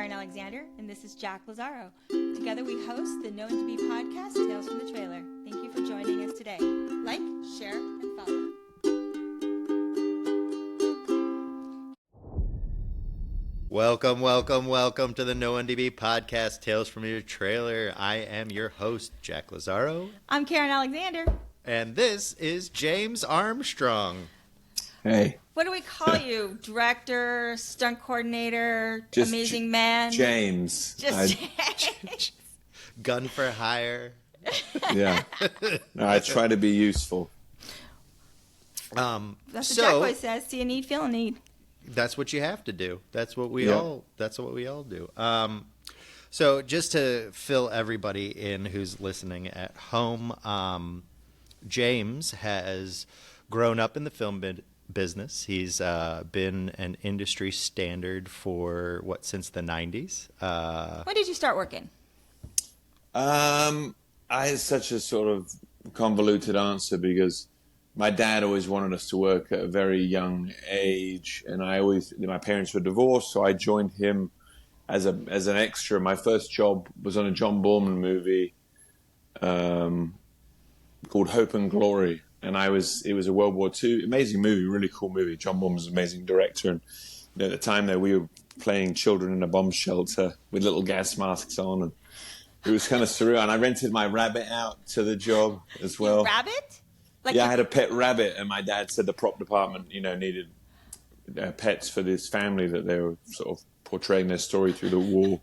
Karen Alexander, and this is Jack Lazaro. Together we host the Known to Be podcast, Tales from the Trailer. Thank you for joining us today. Like, share, and follow. Welcome to the Known to Be podcast, Tales from Your Trailer. I am your host, Jack Lazaro. I'm Karen Alexander. And this is James Armstrong. Hey. What do we call you? Director, stunt coordinator, Just amazing man? James. James. Gun for hire. Yeah. No, I try to be useful. That's what Jack always says. See a need, feel a need. That's what you have to do. That's what we all do. So just to fill everybody in who's listening at home, James has grown up in the film business. He's been an industry standard for since the 90s. When did you start working? I had such a sort of convoluted answer because my dad always wanted us to work at a very young age, and my parents were divorced, so I joined him as an extra. My first job was on a John Borman movie called Hope and Glory, and it was a World War II amazing movie, really cool movie. John Borman was an amazing director, and at the time there we were playing children in a bomb shelter with little gas masks on, and it was kind of surreal. And I rented my rabbit out to the job as well. Rabbit? I had a pet rabbit, and my dad said the prop department, needed pets for this family that they were sort of portraying their story through the war.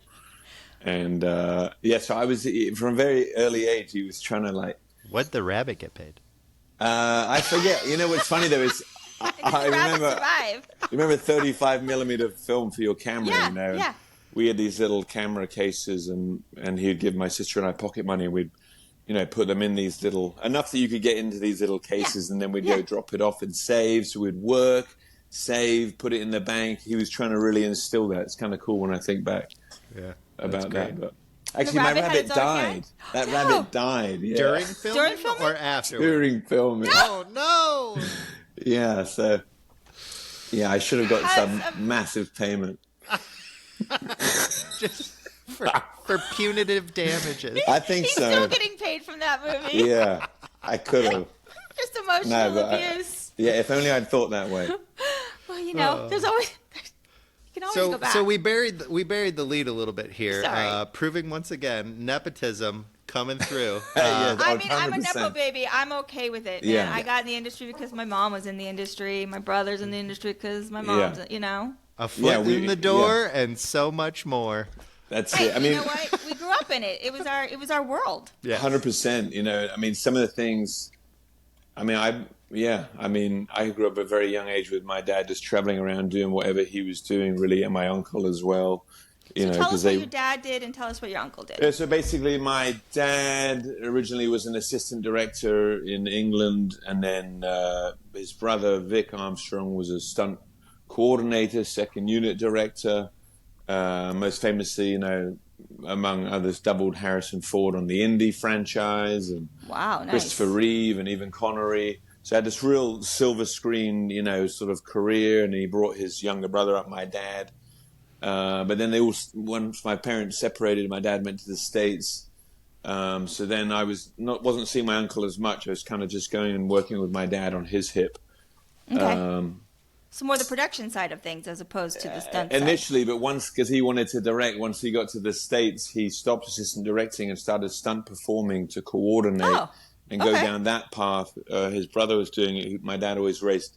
And so I was, from a very early age, he was trying to What'd the rabbit get paid? I forget. What's funny though is I remember 35 millimeter film for your camera. Yeah. We had these little camera cases, and he'd give my sister and I pocket money. We'd put them in these little, enough that you could get into these little cases, and then we'd go drop it off and save. So we'd work, save, put it in the bank. He was trying to really instill that. It's kind of cool when I think back about that. But actually, my rabbit died. That rabbit died. Yeah. During filming or after? During filming. Oh, no! Yeah, so, I should have got some massive payment. Just for punitive damages. I think He's so. still getting paid from that movie. Yeah, I could have. Just emotional abuse. If only I'd thought that way. Well, there's always you can always go back. So we buried the lead a little bit here, Sorry. proving once again nepotism coming through. Yes, I mean, I'm a 100%. Nepo baby. I'm okay with it. Yeah. I got in the industry because my mom was in the industry. My brother's in the industry because my mom's, A foot in the door and so much more. That's Hey, it. I mean, you know what? We grew up in it. It was our world. Yeah. 100%. I mean, some of the things. I grew up at a very young age with my dad just traveling around doing whatever he was doing, really, and my uncle as well. So tell us what your dad did and tell us what your uncle did. Yeah, so basically, my dad originally was an assistant director in England, and then his brother Vic Armstrong was a stunt coordinator, second unit director. Most famously, among others, doubled Harrison Ford on the Indy franchise, and Wow, nice. Christopher Reeve, and even Connery. So I had this real silver screen, sort of career, and he brought his younger brother up, my dad. But then once my parents separated, my dad went to the States. So then I wasn't seeing my uncle as much. I was kind of just going and working with my dad on his hip. Okay. So more the production side of things as opposed to the stunt side. Initially, but because he wanted to direct, once he got to the States, he stopped assistant directing and started stunt performing to coordinate and go down that path. His brother was doing it. My dad always raced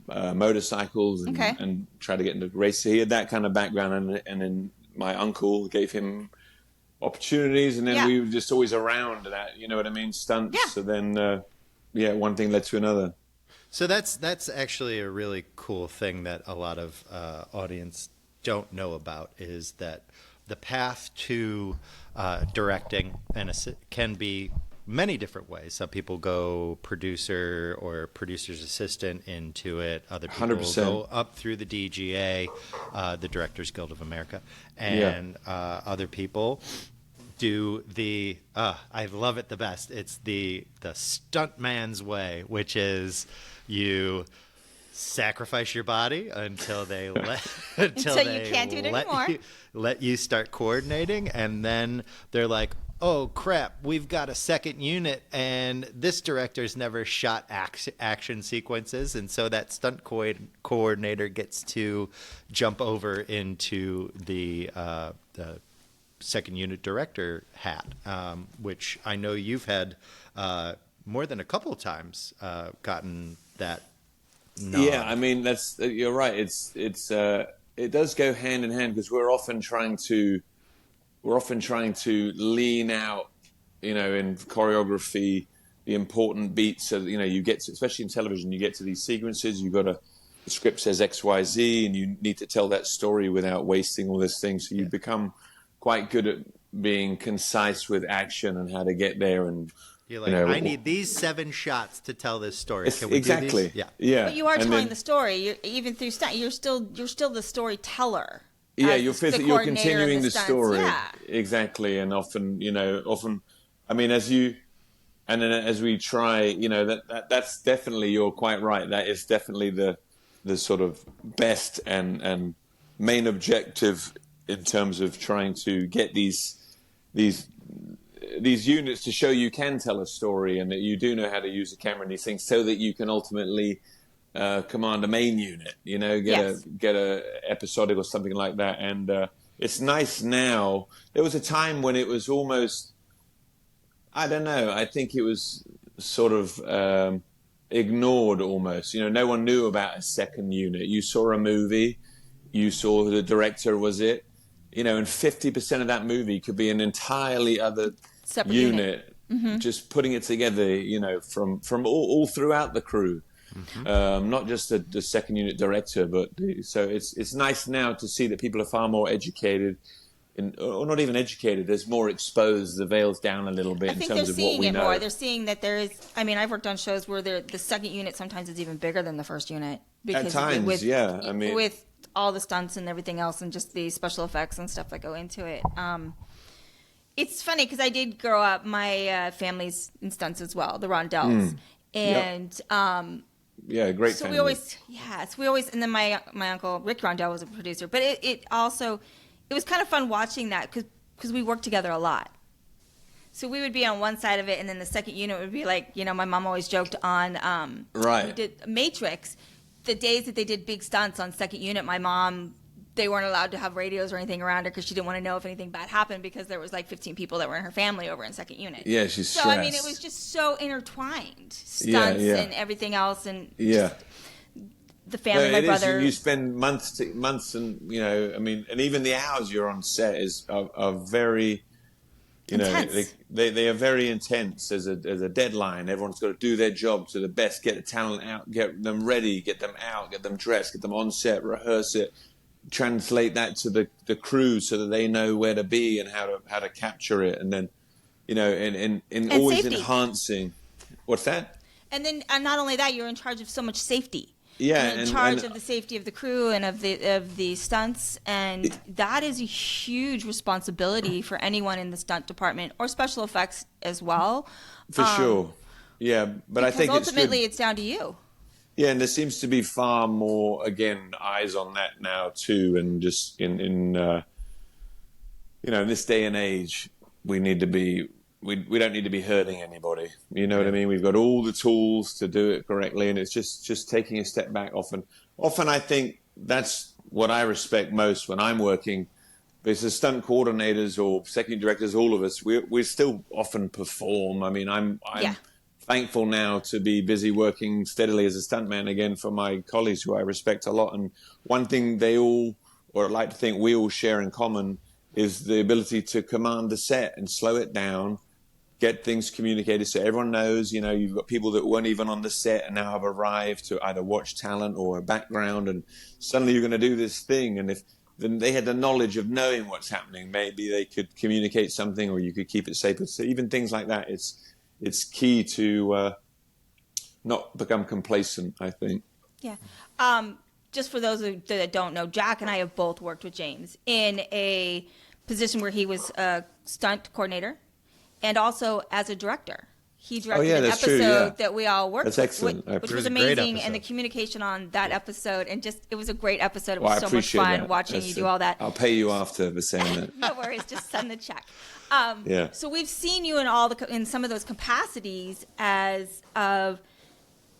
motorcycles and tried to get into race. So he had that kind of background, and then my uncle gave him opportunities, and then we were just always around that, you know what I mean, stunts. Yeah. So then, one thing led to another. So that's actually a really cool thing that a lot of audience don't know about, is that the path to directing can be many different ways. Some people go producer or producer's assistant into it. Other people 100%. go up through the DGA, the Directors Guild of America, and other people do the I love it the best. It's the stuntman's way, which is you sacrifice your body until they until you can't do it anymore. Let you start coordinating, and then they're like, oh crap, we've got a second unit, and this director's never shot action sequences, and so that stunt coordinator gets to jump over into the second unit director hat, which I know you've had more than a couple of times gotten that nod. Yeah, I mean, you're right. It does go hand in hand, because we're often trying to lean out, in choreography, the important beats. So, you get to, especially in television, you get to these sequences, the script says X, Y, Z, and you need to tell that story without wasting all this thing. So you become quite good at being concise with action and how to get there. And you're like, I need these 7 shots to tell this story. Can we exactly. do these? Yeah. But you are telling the story. Even through stunt, you're still the storyteller. Yeah, you're continuing the story. Yeah. Exactly. And often, I mean, as we try, that's definitely, you're quite right. That is definitely the sort of best and main objective in terms of trying to get these units to show you can tell a story, and that you do know how to use a camera and these things, so that you can ultimately command a main unit, get a episodic or something like that. And it's nice now. There was a time when it was almost, I don't know, I think it was sort of ignored almost. No one knew about a second unit. You saw a movie, you saw who the director was it, and 50% of that movie could be an entirely other separate unit. Mm-hmm. Just putting it together, from all throughout the crew. Mm-hmm. Not just the second unit director, but so it's nice now to see that people are far more educated, or not even educated. There's more exposed. The veil's down a little bit in terms of what we know. More. They're seeing that there is. I mean, I've worked on shows where the second unit sometimes is even bigger than the first unit. At times, with all the stunts and everything else, and just the special effects and stuff that go into it. It's funny because I did grow up. My family's in stunts as well, the Rondells, and. Yep. Yeah, great. So family. we always, and then my uncle Rick Rondell was a producer, but it was kind of fun watching that because we worked together a lot. So we would be on one side of it, and then the second unit would be like, my mom always joked on right. We did Matrix. The days that they did big stunts on second unit, my mom, they weren't allowed to have radios or anything around her because she didn't want to know if anything bad happened, because there was like 15 people that were in her family over in second unit. Yeah, she's so stressed. I mean, it was just so intertwined, stunts and everything else, and just the family. My brother. You spend months, and and even the hours you're on set are very, intense. They are very intense. There's a deadline. Everyone's got to do their job to the best, get the talent out, get them ready, get them out, get them dressed, get them on set, rehearse it. Translate that to the crew so that they know where to be and how to capture it, and then and always safety. Enhancing. What's that? And then not only that, you're in charge of so much safety. Yeah, you're in charge of the safety of the crew and of the stunts, and that is a huge responsibility for anyone in the stunt department or special effects as well. For sure. Yeah, but I think ultimately it's down to you. Yeah, and there seems to be far more, again, eyes on that now too, and just in this day and age, we need to be we don't need to be hurting anybody. You know what I mean? We've got all the tools to do it correctly, and it's just taking a step back. Often I think that's what I respect most when I'm working. Because as stunt coordinators or second directors, all of us, we still often perform. I mean, I'm thankful now to be busy working steadily as a stuntman again for my colleagues who I respect a lot. And one thing they all, or I'd like to think we all share in common, is the ability to command the set and slow it down, get things communicated so everyone knows, you've got people that weren't even on the set and now have arrived to either watch talent or a background, and suddenly you're going to do this thing. And if then they had the knowledge of knowing what's happening, maybe they could communicate something, or you could keep it safe. So even things like that, it's key to not become complacent, I think. Yeah. Just for those that don't know, Jack and I have both worked with James in a position where he was a stunt coordinator and also as a director. he directed an that's true, episode that we all worked That's excellent. which It was was a great amazing, and episode. the communication on that episode, and just it was a great episode. It Well, was I so much appreciate fun that. watching you do all that. I'll pay you after for saying that. No worries, just send the check. Yeah. So we've seen you in some of those capacities as a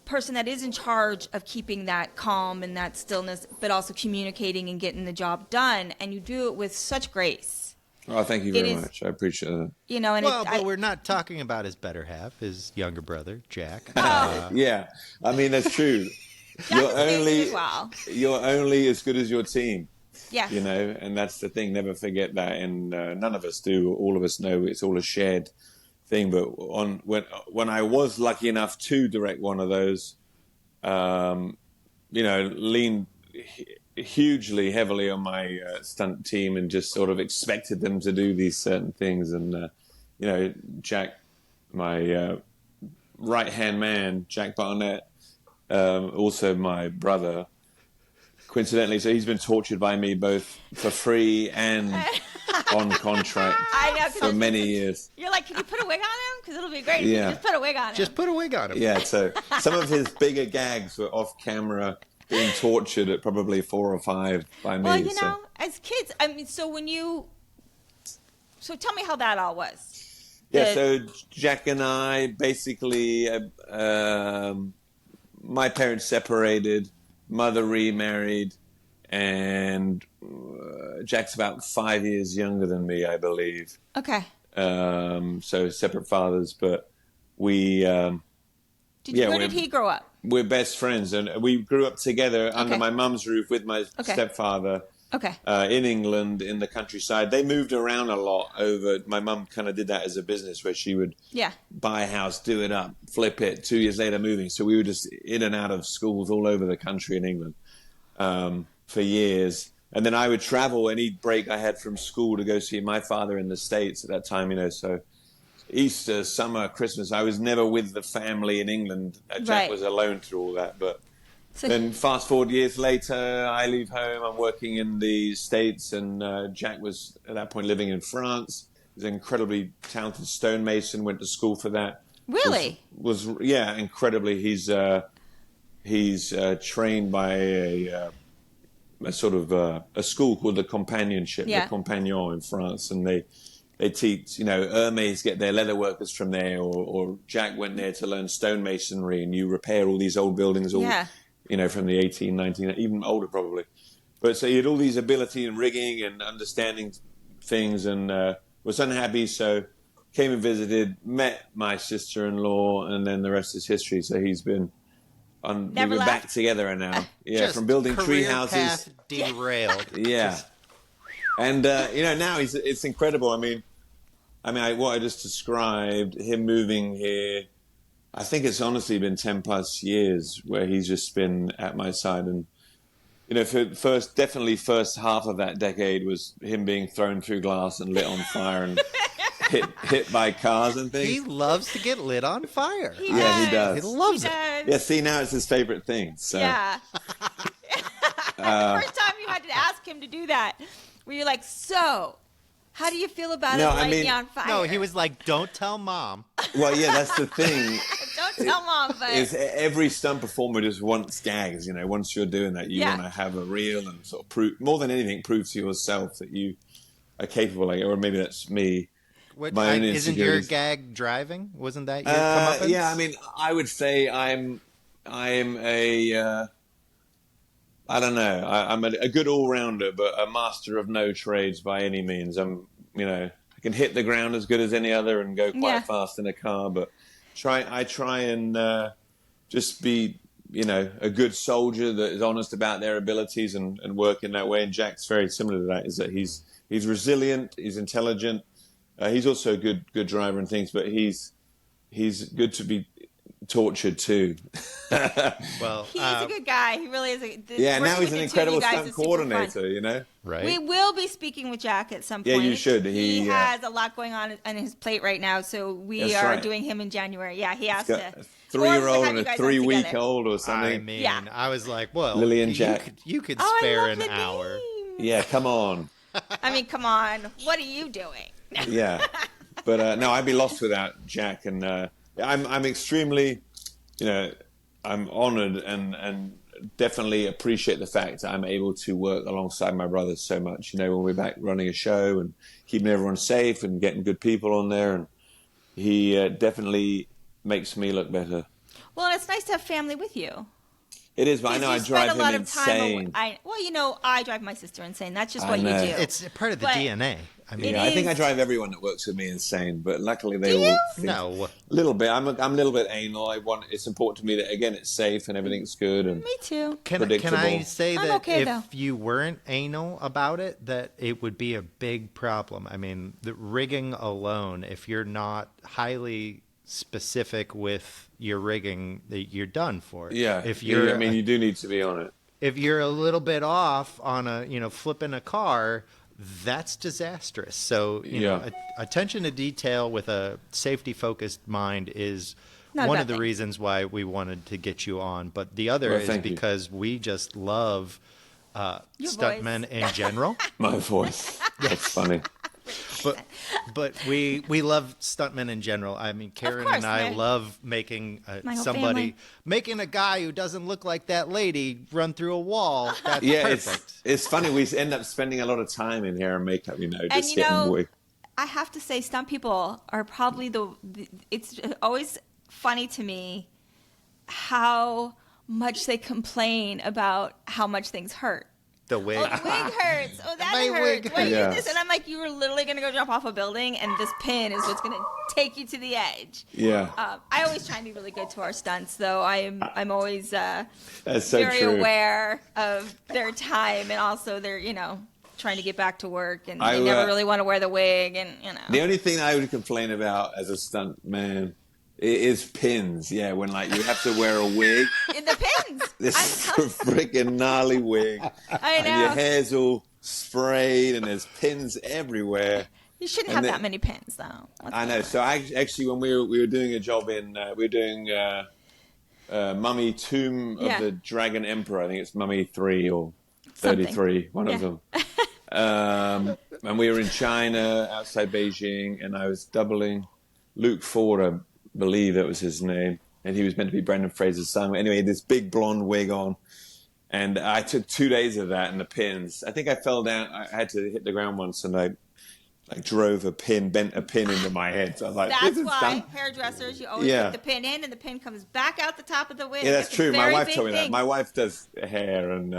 person that is in charge of keeping that calm and that stillness, but also communicating and getting the job done, and you do it with such grace. Oh, thank you very much. I appreciate that. You know, and Well, but we're not talking about his better half, his younger brother, Jack. Yeah, I mean that's true. Jack is amazing as well. You're only as good as your team. Yeah. You know, and that's the thing. Never forget that. And none of us do. All of us know it's all a shared thing. But when I was lucky enough to direct one of those, leaned hugely heavily on my stunt team and just sort of expected them to do these certain things. And Jack, my right-hand man, Jack Barnett, also my brother, coincidentally, so he's been tortured by me both for free and on contract for many years. You're like, can you put a wig on him? Because it'll be great if Yeah. you just put a wig on him. Just put a wig on him. Yeah, so some of his bigger gags were off camera, being tortured at probably 4 or 5 by me. Well, you know, as kids, I mean, so tell me how that all was. Yeah, so Jack and I basically, my parents separated, mother remarried, and Jack's about 5 years younger than me, I believe. Okay. So separate fathers, but we... Where did he grow up? We're best friends, and we grew up together under my mum's roof with my stepfather. Okay. In England, in the countryside. They moved around a lot over. My mum kind of did that as a business where she would buy a house, do it up, flip it, 2 years later moving. So we were just in and out of schools all over the country in England for years. And then I would travel, and each break I had from school to go see my father in the States at that time, you know, so Easter, summer, Christmas, I was never with the family in England. Jack was alone through all that, but... So, then fast forward years later, I leave home, I'm working in the States, and Jack was at that point living in France. He's an incredibly talented stonemason, went to school for that. Really? Was incredibly. He's trained by a sort of a school called the Companionship, the Compagnon in France, and they teach, you know, Hermes get their leather workers from there, or Jack went there to learn stonemasonry, and you repair all these old buildings, you know, from the 18, 19, even older probably. But so he had all these ability in rigging and understanding things, and was unhappy, so came and visited, met my sister-in-law, and then the rest is history. So he's been we were back together now. Yeah, from building tree houses. Derailed. Yeah. And you know, now it's incredible. I mean, what I just described, him moving here, I think it's honestly been 10 plus years where he's just been at my side. And, you know, definitely first half of that decade was him being thrown through glass and lit on fire and hit by cars and things. He loves to get lit on fire. He does. He loves it. Yeah, see, now it's his favorite thing. So. Yeah. The first time you had to ask him to do that, were you like, so... How do you feel about it lighting me on fire? No, he was like, don't tell mom. Well, yeah, that's the thing. Don't tell mom, but... Every stunt performer just wants gags, you know. Once you're doing that, you want to have a reel and sort of prove, more than anything, prove to yourself that you are capable of it. Or maybe that's me. My own isn't your gag driving? Wasn't that your comeuppance? Yeah, I mean, I would say I'm a... I don't know. I'm a good all-rounder, but a master of no trades by any means. I can hit the ground as good as any other and go quite fast in a car, but I try and just be, you know, a good soldier that is honest about their abilities and work in that way. And Jack's very similar to that, is that he's resilient, he's intelligent, he's also a good driver and things, but he's good to be tortured too. Well, he's a good guy. He really is. Now he's an incredible stunt coordinator, you know. Right. We will be speaking with Jack at some point. Yeah, you should. He has a lot going on his plate right now, so we are doing him in January. Yeah, he has to. A 3-year-old and a 3-week-old or something. I mean, I was like, well, Lily and Jack. You could spare an hour. Yeah, come on. I mean, come on. What are you doing? Yeah. But no, I'd be lost without Jack, and I'm extremely, I'm honored and definitely appreciate the fact that I'm able to work alongside my brothers so much. When we're back running a show and keeping everyone safe and getting good people on there, and he definitely makes me look better. Well, and it's nice to have family with you. It is, but I know I drive him insane. I drive my sister insane. That's just what you do. It's part of the DNA. I think I drive everyone that works with me insane, but luckily they all think No, a little bit. I'm a little bit anal. It's important to me that again it's safe and everything's good and me too. Can I say that okay, if you weren't anal about it, that it would be a big problem? I mean, the rigging alone, if you're not highly specific with your rigging, you're done for. Yeah, if you're, you do need to be on it. If you're a little bit off on flipping a car, that's disastrous. So, attention to detail with a safety-focused mind is one of the reasons why we wanted to get you on. But the other is because we just love stuntmen in general. My voice. That's funny. But we love stuntmen in general. I mean, Karen and I love making making a guy who doesn't look like that lady run through a wall. That's perfect. It's funny. We end up spending a lot of time in hair and makeup, just getting wig. I have to say, stunt people are probably it's always funny to me how much they complain about how much things hurt. The wig. Oh, the wig hurts. Oh, that My hurts. wig Why you hurts. this? And I'm like, you were literally going to go jump off a building, and this pin is what's going to take you to the edge. Yeah. I always try and be really good to our stunts, though. I'm always That's so very true. aware of their time and also their, trying to get back to work, and they never really want to wear the wig, and The only thing I would complain about as a stunt man is pins. Yeah, when you have to wear a wig. In the pins. This freaking gnarly wig. I know. And your hair's all sprayed and there's pins everywhere. You shouldn't have that many pins, though. I know. So actually, when we were doing a job we were doing Mummy Tomb of the Dragon Emperor. I think it's Mummy 3 or 33, one of them. And we were in China, outside Beijing, and I was doubling Luke Ford, I believe that was his name, and he was meant to be Brendan Fraser's son. Anyway, this big blonde wig on, and I took 2 days of that and the pins. I think I fell down. I had to hit the ground once, and I bent a pin into my head. So I was like, that's why hairdressers, you always put the pin in, and the pin comes back out the top of the wig. Yeah, that's true. My wife told me thing. that. My wife does hair and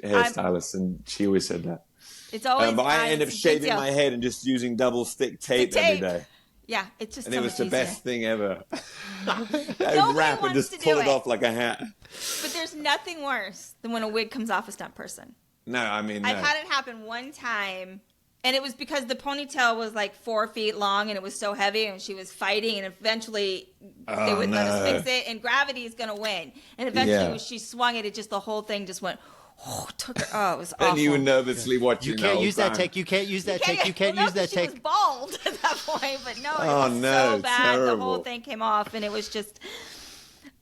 hairstylist, and she always said that. It's always. But I ended up shaving my head and just using double stick tape every day. Yeah, it's just. And it was the best thing ever. I would wrap and just pull it off like a hat. But there's nothing worse than when a wig comes off a stunt person. No, I mean, I've had it happen one time, and it was because the ponytail was 4 feet long and it was so heavy, and she was fighting, and eventually they wouldn't let us fix it, and gravity is going to win. And eventually when she swung it, the whole thing just went. Took her. Oh, it was awful. And you were nervously watching. You can't use that take. You can't use that take. You can't use that take. She was bald at that point, but no, it was so bad. Terrible. The whole thing came off, and it was just.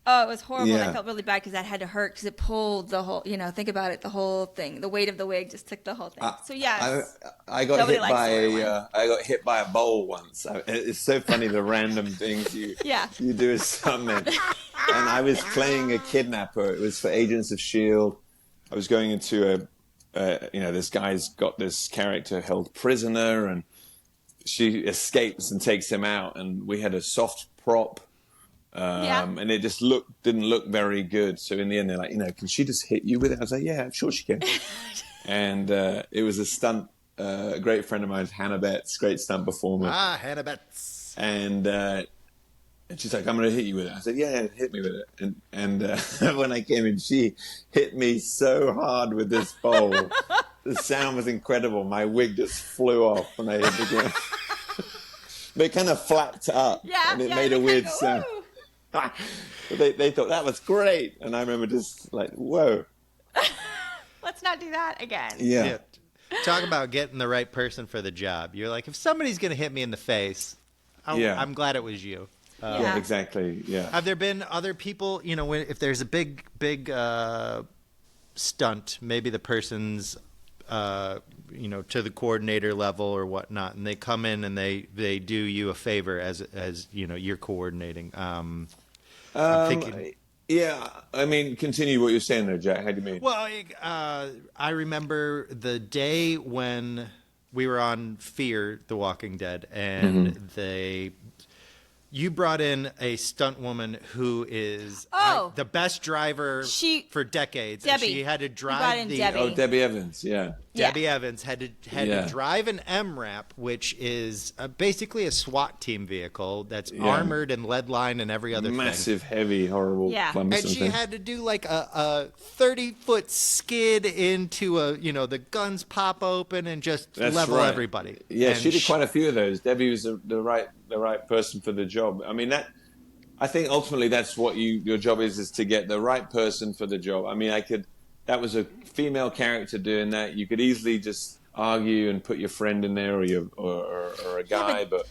Oh, it was horrible. Yeah. And I felt really bad because that had to hurt because it pulled the whole. Think about it. The whole thing. The weight of the wig just took the whole thing. So yes, I got hit by a bowl once. It's so funny the random things you do as stuntman. And I was playing a kidnapper. It was for Agents of S.H.I.E.L.D. I was going into this guy's got this character held prisoner, and she escapes and takes him out, and we had a soft prop, and it just didn't look very good. So in the end, they're like, can she just hit you with it? I was like, yeah, I'm sure she can. And it was a stunt. A great friend of mine, Hannah Betts, great stunt performer. Hannah Betts. And she's like, I'm going to hit you with it. I said, yeah, hit me with it. And when I came in, she hit me so hard with this bowl. The sound was incredible. My wig just flew off when I hit the ground. But it kind of flapped up. And it made a weird sound. They thought that was great. And I remember just whoa. Let's not do that again. Yeah. Talk about getting the right person for the job. You're like, if somebody's going to hit me in the face, I'm glad it was you. Yeah, exactly. Yeah. Have there been other people, if there's a big stunt, maybe the person's to the coordinator level or whatnot, and they come in and they do you a favor as you're coordinating. I'm thinking. Yeah, I mean, continue what you're saying there, Jack. How do you mean? Well, I remember the day when we were on Fear the Walking Dead, and you brought in a stunt woman who is the best driver for decades. Debbie. And she had to You drive brought in Debbie. Debbie Evans, yeah. Debbie Evans had to drive an MRAP, which is basically a SWAT team vehicle that's armored and lead line and every other massive, heavy, horrible, and she had to do like a 30-foot skid into the guns pop open and just level everybody. Yeah, and she did quite a few of those. Debbie was the right person for the job. I mean, I think ultimately that's what your job is to get the right person for the job. I mean, that was a female character doing that. You could easily just argue and put your friend in there or a guy, but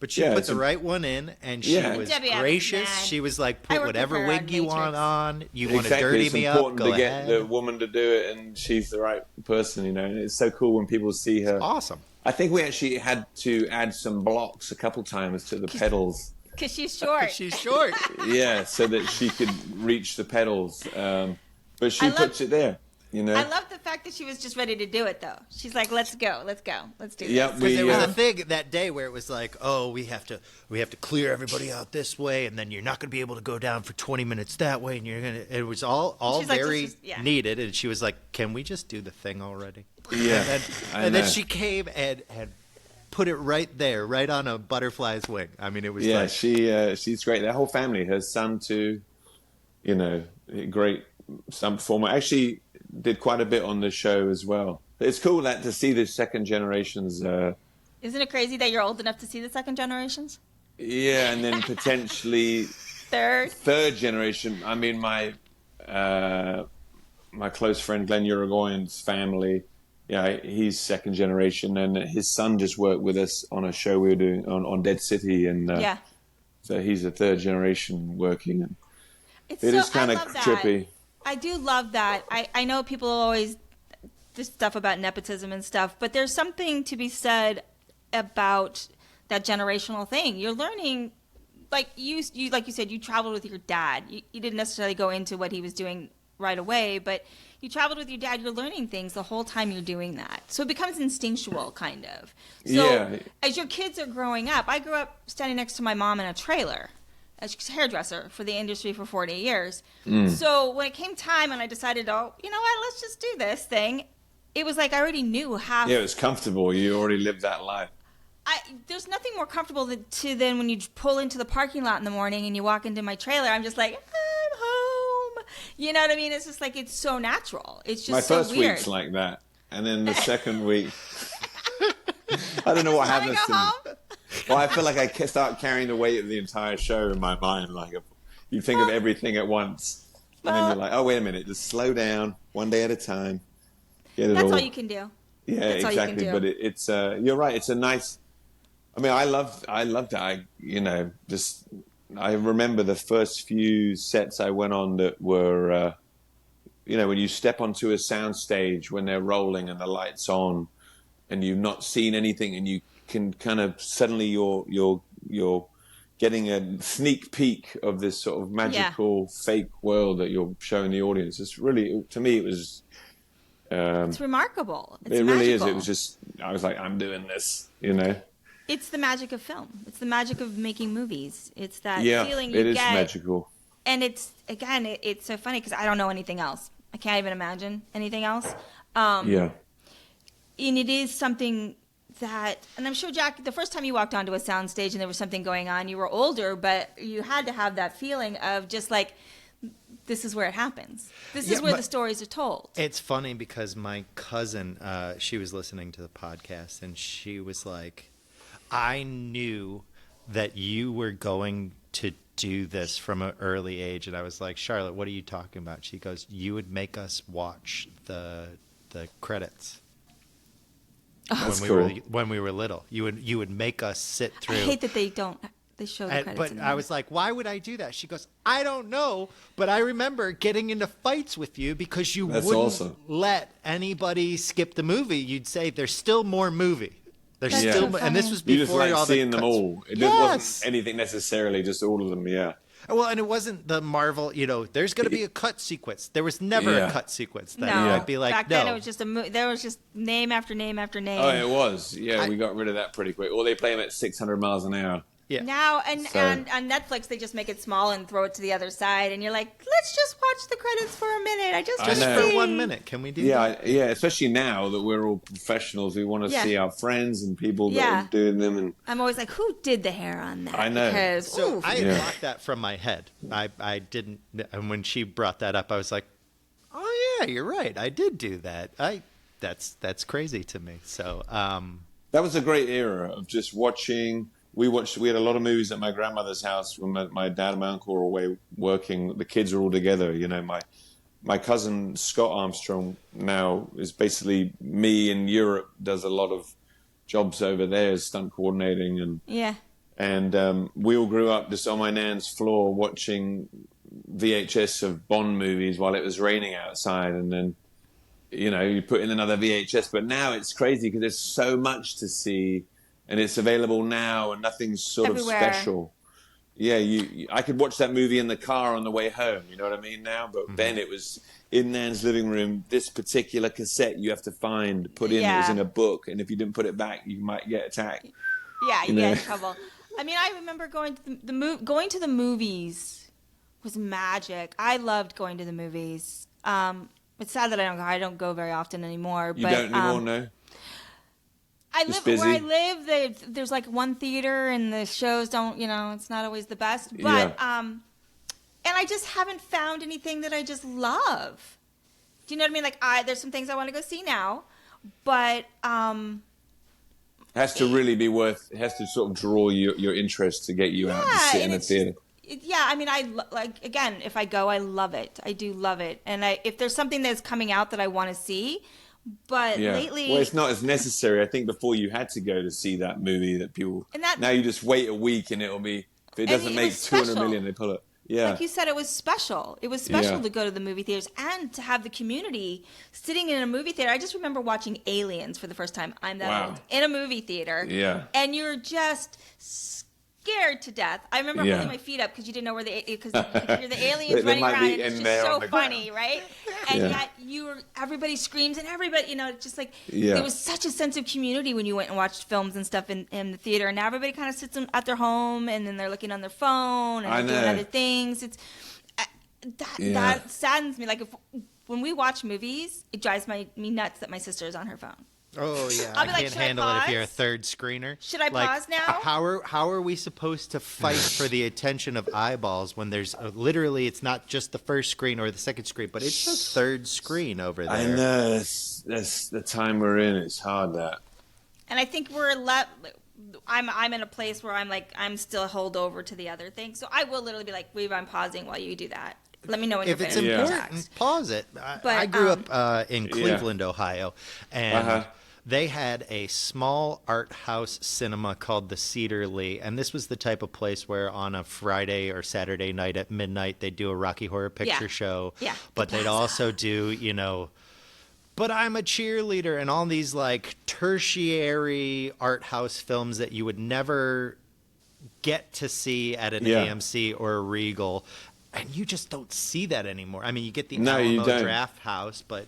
she put the right one in, and she was gracious. She was like, put whatever wig you want on. You want to dirty me up, go ahead. It's important to get the woman to do it, and she's the right person, And it's so cool when people see her. It's awesome. I think we actually had to add some blocks a couple times to the pedals. Because she's short. She's short. Yeah, so that she could reach the pedals. But she puts it there. I love the fact that she was just ready to do it, though. She's like, let's go, let's do this. Because there was a thing that day where it was like, oh, we have to clear everybody out this way, and then you're not going to be able to go down for 20 minutes that way, and you're gonna. It was all very needed, and she was like, can we just do the thing already? Yeah, and then she came and put it right there, right on a butterfly's wing. I mean, it was she's great. Their whole family, her son too, great stunt performer. Actually, did quite a bit on the show as well. It's cool to see the second generations. Isn't it crazy that you're old enough to see the second generations? Yeah, and then potentially third generation. I mean, my close friend Glenn Uruguayan's family. Yeah, he's second generation, and his son just worked with us on a show we were doing on Dead City, and so he's a third generation working. And it is kind of trippy. I do love that. I know people always this stuff about nepotism and stuff, but there's something to be said about that generational thing. You're learning, like you said, you traveled with your dad. You didn't necessarily go into what he was doing right away, but you traveled with your dad. You're learning things the whole time you're doing that. So it becomes instinctual, kind of. So as your kids are growing up, I grew up standing next to my mom in a trailer as a hairdresser for the industry for 40 years. So when it came time and I decided, let's just do this thing, it was like I already knew half. Yeah, it was comfortable. You already lived that life. There's nothing more comfortable than when you pull into the parking lot in the morning and you walk into my trailer. I'm just like, I'm home. You know what I mean? It's just like, it's so natural. It's just so weird. My first week's like that. And then the second week, I don't know what happens to me. Well, I feel like I start carrying the weight of the entire show in my mind. Like you think of everything at once. And then you're like, oh, wait a minute. Just slow down one day at a time. That's all you can do. Yeah, that's exactly. But it's you're right. It's a nice. I mean, I loved that. I remember the first few sets I went on that were, when you step onto a sound stage when they're rolling and the lights on, and you've not seen anything, and you can kind of suddenly you're getting a sneak peek of this sort of magical fake world that you're showing the audience. It's really, to me, it was. It's remarkable. It's it really magical. is. It was just, I was like, I'm doing this, It's the magic of film. It's the magic of making movies. It's that feeling you get. It is magical. And it's so funny because I don't know anything else. I can't even imagine anything else. And it is something that, and I'm sure, Jack, the first time you walked onto a sound stage and there was something going on, you were older, but you had to have that feeling of just like, this is where it happens. This is where the stories are told. It's funny because my cousin, she was listening to the podcast, and she was like, I knew that you were going to do this from an early age. And I was like, Charlotte, what are you talking about? She goes, you would make us watch the credits. That's cool. When we were little. You would make us sit through. I hate that they They show the credits. But I was like, why would I do that? She goes, I don't know, but I remember getting into fights with you because you wouldn't let anybody skip the movie. You'd say, there's still more movie. There's still, and this was before you just like all seeing the them all. It wasn't anything necessarily, just all of them. Yeah. Well, and it wasn't the Marvel, there's going to be a cut sequence. There was never a cut sequence. That I'd be like, back then it was just there was just name after name after name. Oh, it was. Yeah, we got rid of that pretty quick. Or they play them at 600 miles an hour. Yeah. Now, and on Netflix, they just make it small and throw it to the other side. And you're like, let's just watch the credits for a minute. Just for 1 minute. Can we do that? Yeah, especially now that we're all professionals. We want to see our friends and people that are doing them. And I'm always like, who did the hair on that? I know. Because, I had blocked that from my head. I didn't. And when she brought that up, I was like, oh, yeah, you're right. I did do that. That's crazy to me. So that was a great era of just watching. We had a lot of movies at my grandmother's house when my dad and my uncle were away working. The kids are all together. My cousin Scott Armstrong now is basically me in Europe, does a lot of jobs over there as stunt coordinating. And we all grew up just on my nan's floor watching VHS of Bond movies while it was raining outside. And then, you put in another VHS. But now it's crazy because there's so much to see. And it's available now, and nothing's sort everywhere. Of special. Yeah, I could watch that movie in the car on the way home. You know what I mean now? But then it was in Nan's living room. This particular cassette you have to put in. It was in a book, and if you didn't put it back, you might get attacked. Yeah, you get in trouble. I mean, I remember going to the movies was magic. I loved going to the movies. It's sad that I don't go very often anymore. You don't anymore, no? Where I live, there's like one theater and the shows don't, it's not always the best. But, and I just haven't found anything that I just love. Do you know what I mean? Like, there's some things I want to go see now, but, it has to really be it has to sort of draw your interest to get you out to sit in a theater. I mean, again, if I go, I love it. I do love it. And if there's something that's coming out that I want to see, but lately... Well, it's not as necessary. I think before you had to go to see that movie that people... now you just wait a week and it'll be... If it doesn't make 200 million, they pull it. Yeah. Like you said, it was special. It was special to go to the movie theaters and to have the community sitting in a movie theater. I just remember watching Aliens for the first time. I'm that old. In a movie theater. Yeah. And you're just scared to death. I remember holding my feet up because you didn't know because you're the aliens running around and it's just so funny, right? And yet everybody screams and everybody, just like there was such a sense of community when you went and watched films and stuff in the theater. And now everybody kind of sits at their home and then they're looking on their phone and doing other things. It's that saddens me. Like when we watch movies, it drives me nuts that my sister is on her phone. Oh yeah, I'll be I can't handle it if you're a third screener. Should I pause now? How are we supposed to fight for the attention of eyeballs when there's literally it's not just the first screen or the second screen, but it's the third screen over there. I know that's the time we're in. It's hard that. And I think I'm in a place where I'm still hold over to the other thing, so I will literally be like, "Weave, I'm pausing while you do that." Let me know when if you're it's finished. important. Pause it. I grew up in Cleveland, Ohio, and they had a small art house cinema called the Cedar Lee, and this was the type of place where on a Friday or Saturday night at midnight they'd do a Rocky Horror Picture Show. Yeah, but they'd also do, But I'm a Cheerleader and all these like tertiary art house films that you would never get to see at an AMC or a Regal. And you just don't see that anymore. I mean, you get the Alamo Draft House, but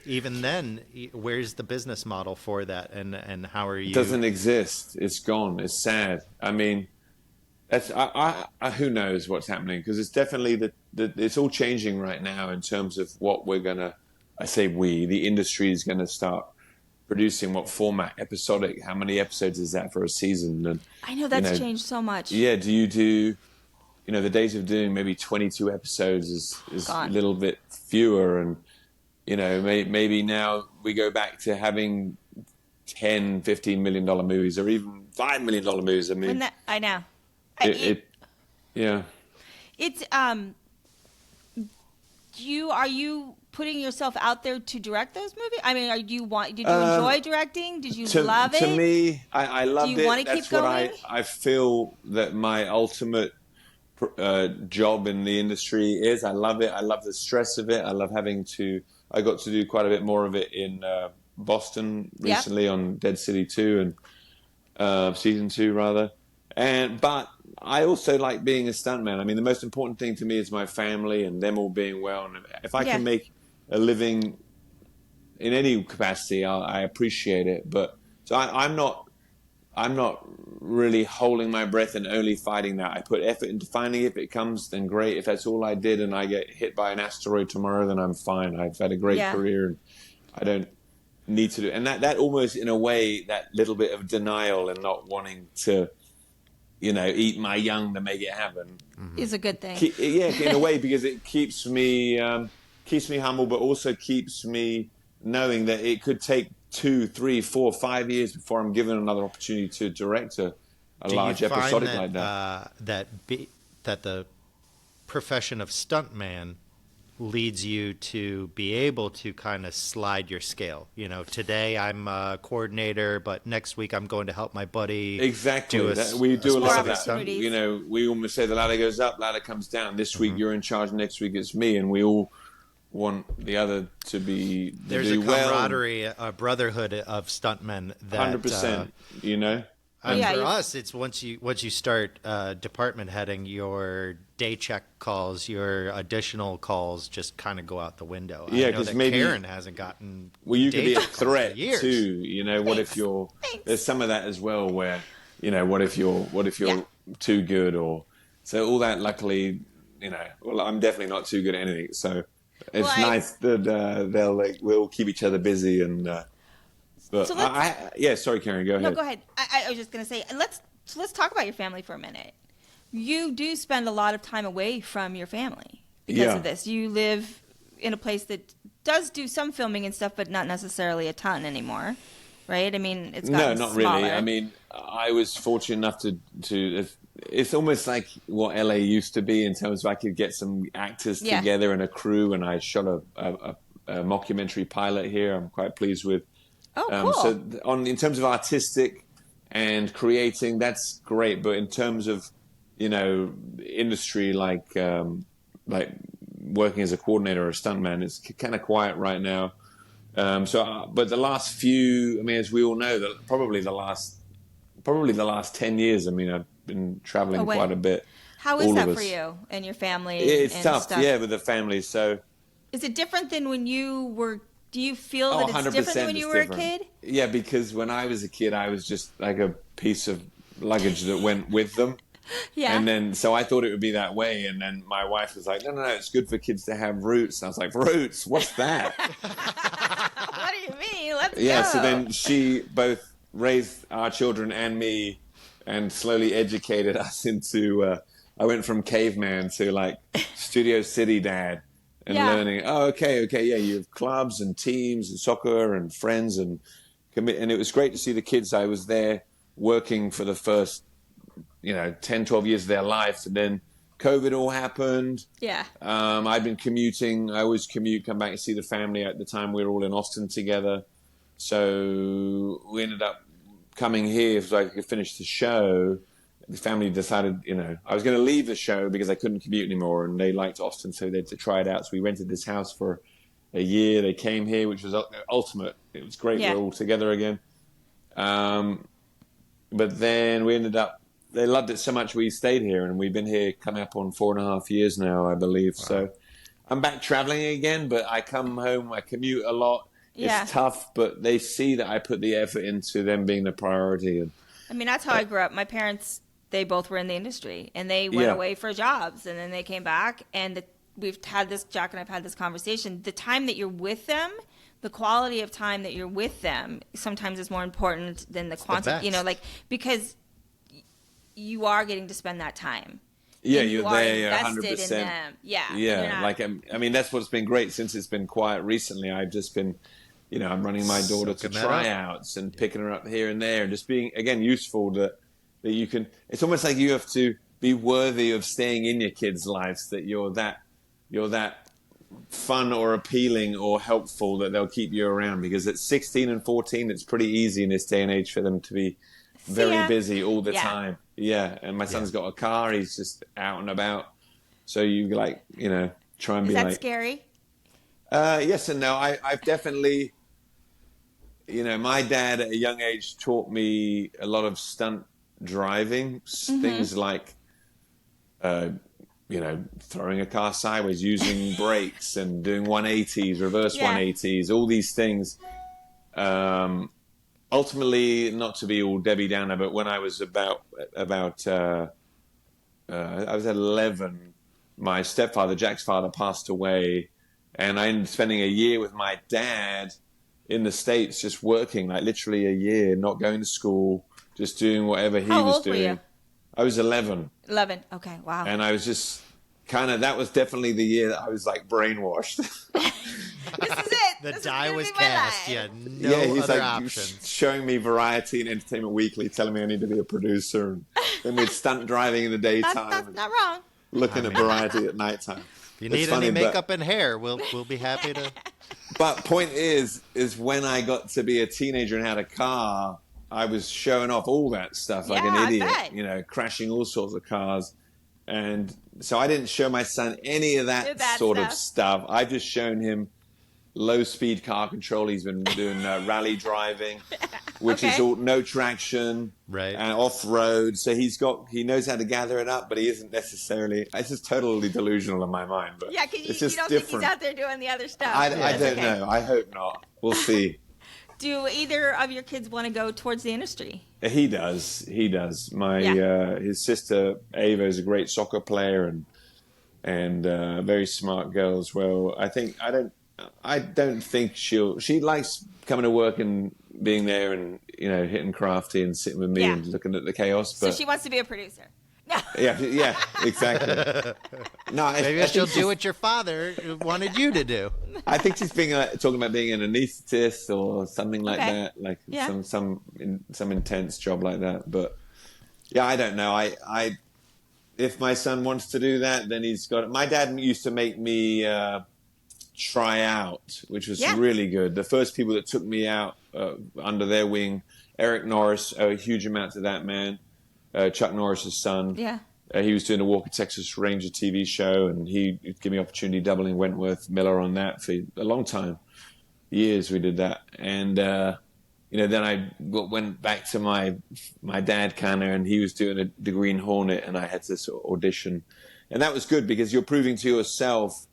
even then, where's the business model for that? And how are you? It doesn't exist. It's gone. It's sad. I mean, that's who knows what's happening, because it's definitely it's all changing right now in terms of what we're gonna. I say the industry is gonna start producing what format, episodic. How many episodes is that for a season? And I know that's changed so much. Yeah. Do you do? The days of doing maybe 22 episodes is a little bit fewer, and maybe now we go back to having $10-15 million movies, or even $5 million movies. I mean, I know. It's are you putting yourself out there to direct those movies? I mean, did you enjoy directing? Did you love it? To me, I loved it. Do you want to keep That's going? what I feel that my ultimate job in the industry is. I love it. I love the stress of it. I love I got to do quite a bit more of it in Boston recently on Dead City 2 and season 2 rather. But I also like being a stuntman. I mean, the most important thing to me is my family and them all being well. And if I can make a living in any capacity, I appreciate it. But so I'm not really holding my breath and only fighting that. I put effort into finding it. If it comes, then great. If that's all I did and I get hit by an asteroid tomorrow, then I'm fine. I've had a great career and I don't need to do. And that almost, in a way, that little bit of denial and not wanting to, eat my young to make it happen is a good thing. In a way, because it keeps me humble, but also keeps me knowing that it could take 2, 3, 4, 5 years before I'm given another opportunity to direct a large episodic like that. That the profession of stuntman leads you to be able to kind of slide your scale. Today I'm a coordinator, but next week I'm going to help my buddy. Exactly. We do a lot of that. We almost say the ladder goes up, ladder comes down. This week you're in charge, next week it's me, and we all want the other to be. There's a camaraderie, a brotherhood of stuntmen. 100%. And for us, it's once you start department heading, your day check calls, your additional calls just kind of go out the window. Yeah, because maybe Karen hasn't gotten. Well, you could be a threat years. too. What if you're? There's some of that as well, where what if you're too good, or so all that. Luckily, well, I'm definitely not too good at anything, so it's nice that we'll keep each other busy and. But sorry, Karen, go ahead. No, go ahead. I was just going to say, let's talk about your family for a minute. You do spend a lot of time away from your family because of this. You live in a place that does do some filming and stuff, but not necessarily a ton anymore, right? I mean, it's gotten not smaller. really. I mean, I was fortunate enough to it's almost like what LA used to be in terms of I could get some actors together and a crew, and I shot a mockumentary pilot here. I'm quite pleased with. Oh, cool. So in terms of artistic and creating, that's great. But in terms of, industry like working as a coordinator or a stuntman, it's kind of quiet right now. But the last few, as we all know, that probably the last 10 years, I've been traveling quite a bit. How is that for you and your family? It's tough, with the family. So is it different than when you were? Do you feel that it's different than when you were a kid? Yeah, because when I was a kid, I was just like a piece of luggage that went with them. Yeah. And then, so I thought it would be that way. And then my wife was like, no, it's good for kids to have roots. And I was like, roots? What's that? What do you mean? Let's go. So then she both raised our children and me and slowly educated us into, I went from caveman to like Studio City dad. And learning, you have clubs and teams and soccer and friends and it was great to see the kids. I was there working for the first, 10, 12 years of their life. And then COVID all happened. Yeah. I'd been commuting. I always come back and see the family. At the time, we were all in Austin together. So we ended up coming here so I could finish the show. The family decided, I was going to leave the show because I couldn't commute anymore, and they liked Austin, so they had to try it out. So we rented this house for a year. They came here, which was ultimate. It was great. We're all together again. But then we ended up, they loved it so much we stayed here, and we've been here coming up on 4.5 years now, I believe. Wow. So I'm back traveling again, but I come home, I commute a lot. Yeah. It's tough, but they see that I put the effort into them being the priority. And that's how I grew up. My parents, they both were in the industry, and they went away for jobs, and then they came back, and Jack and I've had this conversation. The time that you're with them, the quality of time that you're with them sometimes is more important than the quantity, because you are getting to spend that time. Yeah, you're there, 100%. In them. Yeah. That's what's been great since it's been quiet recently. I've just been, I'm running my daughter to tryouts and picking her up here and there and just being, again, useful that you can, it's almost like you have to be worthy of staying in your kids' lives, that you're that fun or appealing or helpful that they'll keep you around, because at 16 and 14, it's pretty easy in this day and age for them to be very busy all the time. Yeah. And my son's got a car. He's just out and about. So you like, you know, try and be like. Is that scary? Yes and no. I've definitely, you know, my dad at a young age taught me a lot of stunt driving, things like, you know, throwing a car sideways, using brakes and doing 180s, reverse 180s, all these things. Ultimately, not to be all Debbie Downer, but when I was about I was 11, my stepfather, Jack's father, passed away, and I ended up spending a year with my dad in the States, just working, like literally a year, not going to school, just doing whatever he was doing. Were you? I was 11. 11. Okay. Wow. And I was just kind of, that was definitely the year that I was like brainwashed. This is it. The this die was cast. Yeah, he's other like options. Showing me Variety and Entertainment Weekly, telling me I need to be a producer, and then we'd stunt driving in the daytime. That's not wrong. Looking at Variety at nighttime. If you need any makeup and hair, we'll be happy to. But point is when I got to be a teenager and had a car, I was showing off all that stuff like an idiot, you know, crashing all sorts of cars. And so I didn't show my son any of that sort of stuff. I've just shown him low-speed car control. He's been doing rally driving, which is all no traction, and off-road. So he knows how to gather it up, but he isn't necessarily. It's just totally delusional in my mind. But yeah, because you don't think he's out there doing the other stuff. I don't know. I hope not. We'll see. Do either of your kids want to go towards the industry? He does. My his sister Ava is a great soccer player and a very smart girl as well. I don't think she likes coming to work and being there and, you know, hitting crafty and sitting with me and looking at the chaos. But so she wants to be a producer. No. Yeah, exactly. No, maybe she'll do what your father wanted you to do. I think she's talking about being an anesthetist or something like that, like some intense job like that. But yeah, I don't know. I if my son wants to do that, then he's got it. My dad used to make me try out, which was really good. The first people that took me out under their wing, Eric Norris, a huge amount to that man. Chuck Norris's son. Yeah. He was doing a Walker, Texas Ranger TV show, and he gave me opportunity doubling Wentworth Miller on that for a long time. Years we did that. And, you know, then I went back to my dad kind of, and he was doing the Green Hornet, and I had to sort of audition. And that was good because you're proving to yourself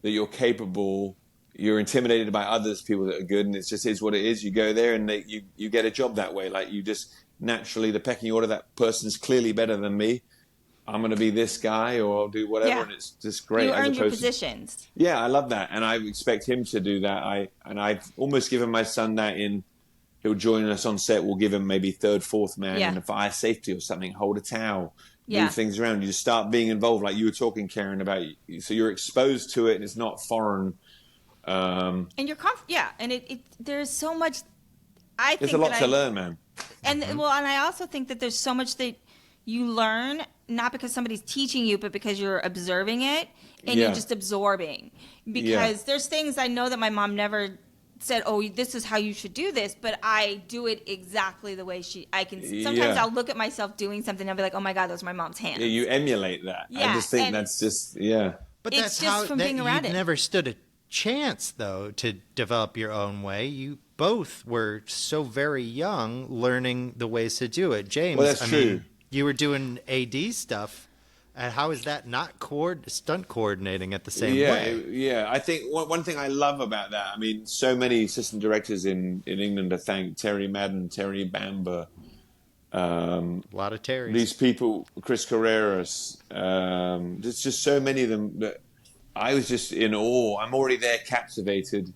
that you're capable. You're intimidated by others, people that are good, and it just is what it is. You go there and you get a job that way. Like you just naturally, the pecking order, that person's clearly better than me. I'm going to be this guy or I'll do whatever. And it's just great. You earn your positions. Yeah, I love that. And I expect him to do that. I've almost given my son that he'll join us on set. We'll give him maybe third, fourth man in a fire safety or something, hold a towel, move things around. You just start being involved like you were talking, Karen, about. So you're exposed to it and it's not foreign. And you're and there's so much. There's a lot to learn, man. And and I also think that there's so much that you learn not because somebody's teaching you, but because you're observing it and you're just absorbing. Because there's things I know that my mom never said, "Oh, this is how you should do this," but I do it exactly the way I can. Sometimes I'll look at myself doing something and I'll be like, "Oh my God, those are my mom's hands." Yeah, you emulate that. Yeah, I just think that's just But that's how from being around it. Never stood a chance though to develop your own way. You both were so very young learning the ways to do it. James, well, that's true. Mean, you were doing AD stuff, and how is that not stunt coordinating at the same way? Yeah, I think one thing I love about that, I mean, so many assistant directors in England to thank, Terry Madden, Terry Bamber. A lot of Terrys. These people, Chris Carreras, there's just so many of them that I was just in awe. I'm already there captivated.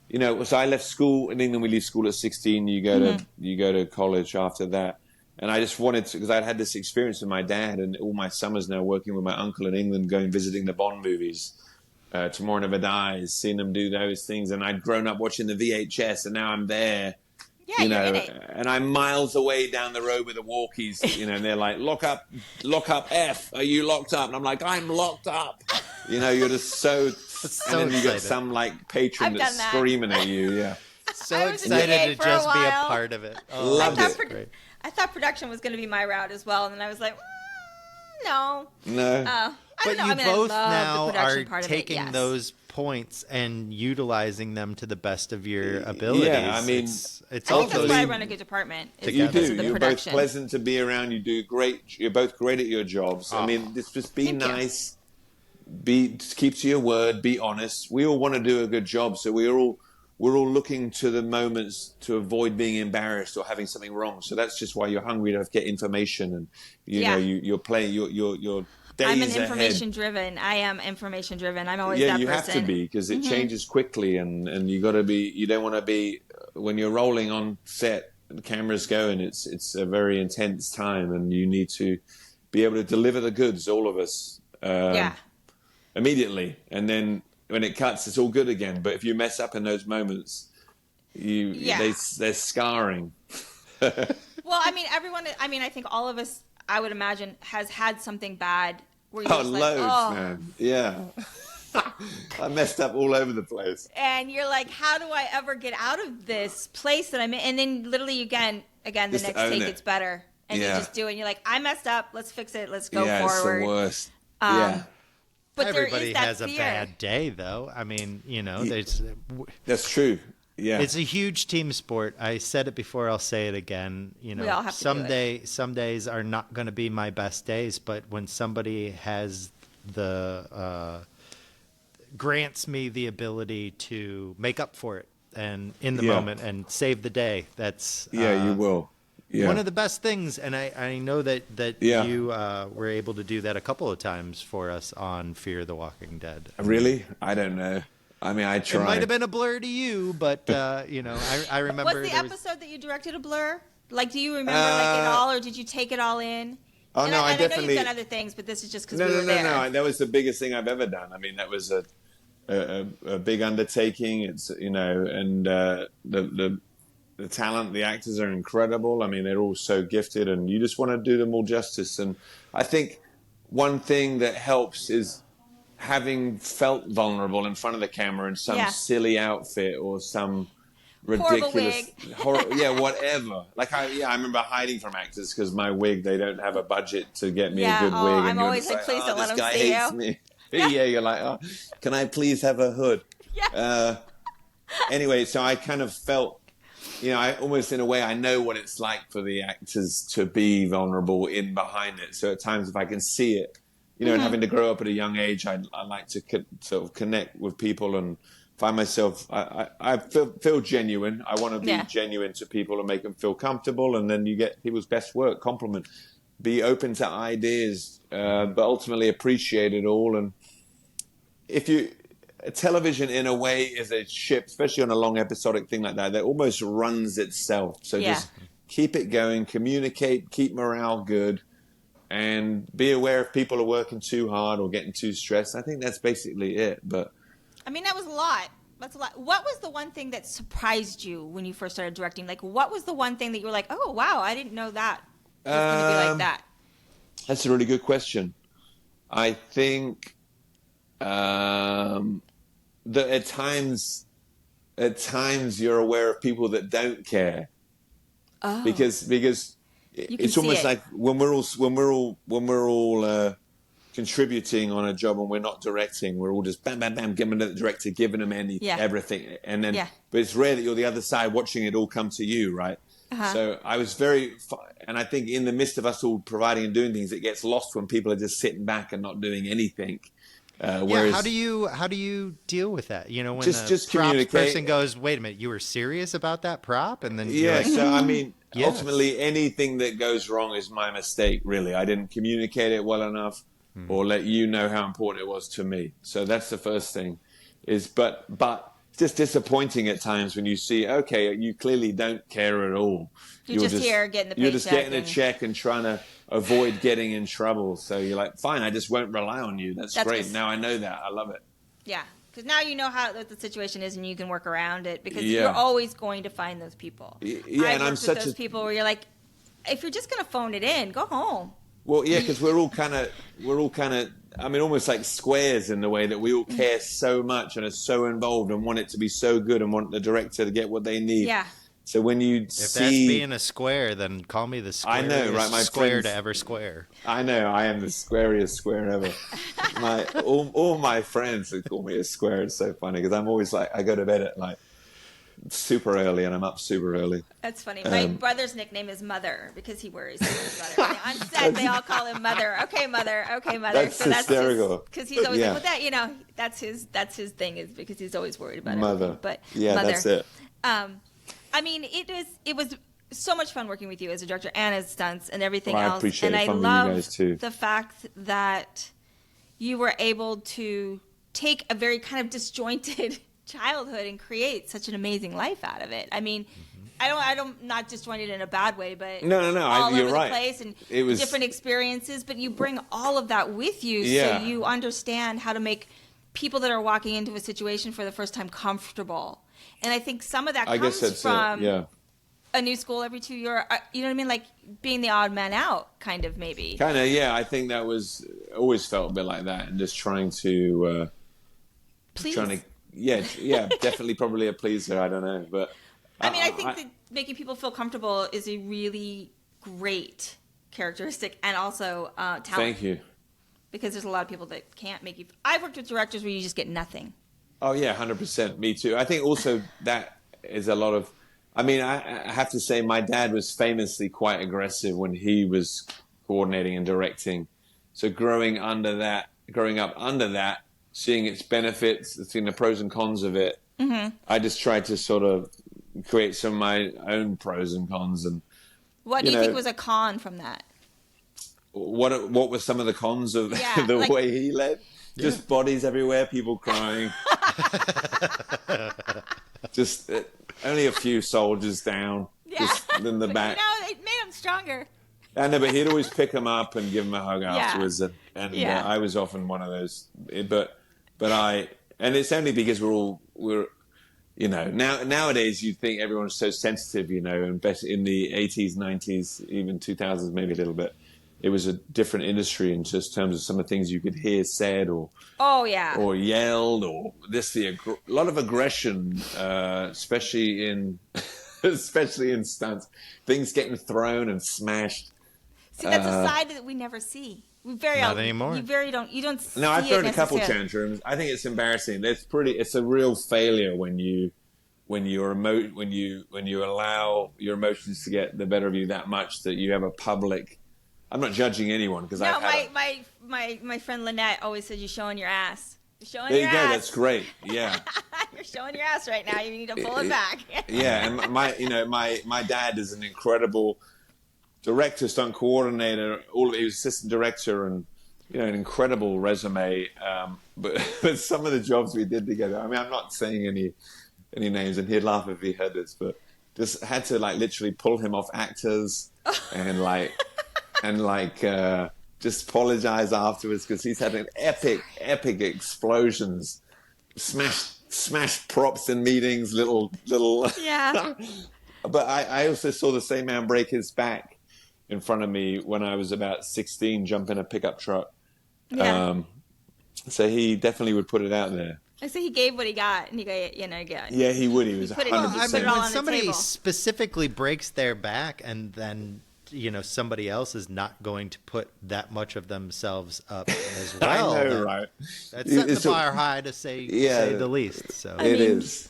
You know, so I left school in England. We leave school at 16. You go to college after that, and I just wanted to, because I'd had this experience with my dad, and all my summers now working with my uncle in England, going visiting the Bond movies, Tomorrow Never Dies, seeing them do those things, and I'd grown up watching the VHS, and now I'm there. Yeah, you know, and I'm miles away down the road with the walkies, you know, and they're like, lock up, F, are you locked up? And I'm like, I'm locked up. You know, you're just so So and then you got excited. some like patron I've that's done that. screaming at you. Yeah. So I was a excited PA to for a just be a while. part of it. Loved that's it. great. I thought production was going to be my route as well, and then I was like, no. No. I But don't know. you I mean, both I love now the production are part taking of it, yes. those points and utilizing them to the best of your abilities. Yeah, I mean, it's I think all that's why I those- run a good department. Is You because do. of the You're production. both pleasant to be around. You do great. You're both great at your jobs. I Oh. mean, just be Thank you. nice. Just keep to your word. Be honest. We all want to do a good job, so we're all looking to the moments to avoid being embarrassed or having something wrong. So that's just why you're hungry to get information, and you're playing your days I'm an ahead. information driven. I am information driven. I'm always Yeah, that you person. have to be, because it changes quickly, and you got to be. You don't want to be when you're rolling on set. The cameras going. It's a very intense time, and you need to be able to deliver the goods. All of us. Immediately, and then when it cuts, it's all good again. But if you mess up in those moments, they're scarring. Well, I mean, everyone. I mean, I think all of us, I would imagine, has had something bad where you're just Loads, like, man. Yeah. I messed up all over the place. and you're like, how do I ever get out of this place that I'm in? And then literally again, the Just next own take it. gets better, and you just do it. And you're like, I messed up. Let's fix it. Let's go Yeah, forward. it's the worst. But Everybody there is that has a fear. bad day, though. I mean, there's. That's true. Yeah. It's a huge team sport. I said it before. I'll say it again. We all have to do it. Some days are not going to be my best days, but when somebody has the grants me the ability to make up for it and in the moment and save the day, that's you will. Yeah. one of the best things. And I know that you were able to do that a couple of times for us on Fear the Walking Dead. Really? I don't know. I mean, I tried. It might have been a blur to you, but I remember. Was the episode that you directed a blur? Like, do you remember like it all, or did you take it all in? Oh, and no, I I know definitely. you've done other things, but this is just because No, we were there. no. That was the biggest thing I've ever done. I mean, that was a big undertaking. It's and the talent, the actors are incredible. I mean, they're all so gifted, and you just want to do them all justice. And I think one thing that helps is having felt vulnerable in front of the camera in some silly outfit or some ridiculous, whatever. Like I remember hiding from actors because my wig, they don't have a budget to get me a good wig. And I'm you're always just like, please don't let this him guy see hates you. me. Yeah, you're like, oh, can I please have a hood? Yeah. Anyway, so I kind of felt, I almost in a way, I know what it's like for the actors to be vulnerable in behind it. So at times, if I can see it, and having to grow up at a young age, I like to sort of connect with people and find myself, I feel genuine. I want to be genuine to people and make them feel comfortable. And then you get people's best work, compliment, be open to ideas, but ultimately appreciate it all. And television in a way is a ship, especially on a long episodic thing like that almost runs itself. So just keep it going, communicate, keep morale good, and be aware if people are working too hard or getting too stressed. I think that's basically it. But I mean, that was a lot. That's a lot. What was the one thing that surprised you when you first started directing? Like, what was the one thing that you were like, oh, wow, I didn't know that it was going to be like that? That's a really good question. I think that at times you're aware of people that don't care. Oh. Because it's almost like when we're all contributing on a job and we're not directing, we're all just bam, bam, bam, giving the director, giving them everything, and then but it's rare that you're the other side watching it all come to you, right? So I was and I think in the midst of us all providing and doing things, it gets lost when people are just sitting back and not doing anything. Whereas, how do you deal with that? When just the props communicate. person goes, wait a minute, you were serious about that prop? And then so I mean, ultimately anything that goes wrong is my mistake, really. I didn't communicate it well enough or let you know how important it was to me. So that's the first thing but it's just disappointing at times when you see, okay, you clearly don't care at all. You're just here getting the paycheck. You're just getting a check and trying to avoid getting in trouble. So you're like, fine, I just won't rely on you. That's great. Now I know that. I love it. Yeah. Because now you know what the situation is and you can work around it because you're always going to find those people. Yeah, I've worked with those people where you're like, if you're just going to phone it in, go home. Well, yeah, because we're all kind of, I mean, almost like squares in the way that we all care so much and are so involved and want it to be so good and want the director to get what they need. Yeah. So when you If that's being a square, then call me the square. I know, right? My square friends, to ever square. I know, I am the squariest square ever. All my friends would call me a square. It's so funny because I'm always like, I go to bed at like super early and I'm up super early. That's funny. My brother's nickname is Mother because he worries so much about everything. On set, they all call him Mother. Okay, Mother. Okay, Mother. That's hysterical. Because he's always like, well, that, you know, that's his thing is because he's always worried about Mother. everything. But yeah, Mother. that's it. I mean, it was so much fun working with you as a director and as stunts and everything Well, I else. appreciate And it. I Fun with you love guys, too. the fact that you were able to take a very kind of disjointed childhood and create such an amazing life out of it. I mean, I don't not disjointed in a bad way, but No. all You're over right. the place and It was different experiences. But you bring all of that with you, Yeah. so you understand how to make people that are walking into a situation for the first time comfortable. And I think some of that I guess comes that's from it. Yeah. a new school every 2 years. You know what I mean? Like being the odd man out, kind of maybe. Kind of, yeah. I think that was always felt a bit like that, and just trying to, Please. yeah, definitely, probably a pleaser. I don't know, but I mean, I think that making people feel comfortable is a really great characteristic, and also talent. Thank you. Because there's a lot of people that can't make you. I've worked with directors where you just get nothing. Oh yeah, 100%. Me too. I think also that is a lot of. I mean, I have to say, my dad was famously quite aggressive when he was coordinating and directing. So growing up under that, seeing its benefits, seeing the pros and cons of it, I just tried to sort of create some of my own pros and cons. And What do you think was a con from that? what were some of the cons of Yeah, the like- way he led? Just bodies everywhere, people crying. Just only a few soldiers down. Yeah. Just in the But, back. you know, it made them stronger. I know, but he'd always pick them up and give them a hug afterwards, and Yeah. I was often one of those. But and it's only because we're you know, nowadays you think everyone's so sensitive, you know, and in the 80s, 90s, even 2000s, maybe a little bit. It was a different industry in just terms of some of the things you could hear said or yelled or a lot of aggression, especially in stunts, things getting thrown and smashed. See, that's a side that we never see. We Not anymore. You don't see No, I've it thrown a couple necessarily. tantrums. I think it's embarrassing. It's a real failure when you allow your emotions to get the better of you that much that you have a public. I'm not judging anyone because No, my friend Lynette always said you're showing your ass. You're showing There your you go. ass. That's great. Yeah. You're showing your ass right now. You need to pull it back. Yeah, and my dad is an incredible director, stunt coordinator. He was assistant director, and an incredible resume. But some of the jobs we did together. I mean, I'm not saying any names, and he'd laugh if he heard this, but just had to literally pull him off actors and just apologize afterwards because he's had an epic explosions, smashed props in meetings, little. Yeah. But I also saw the same man break his back in front of me when I was about 16, jump in a pickup truck. Yeah. So he definitely would put it out there. I say he gave what he got, and he got, Yeah, he would. He was put it- 100%. I put it all on when the somebody table. specifically breaks their back and then somebody else is not going to put that much of themselves up as well. I know, right? That's setting the It's a- bar high to say the least. So It is.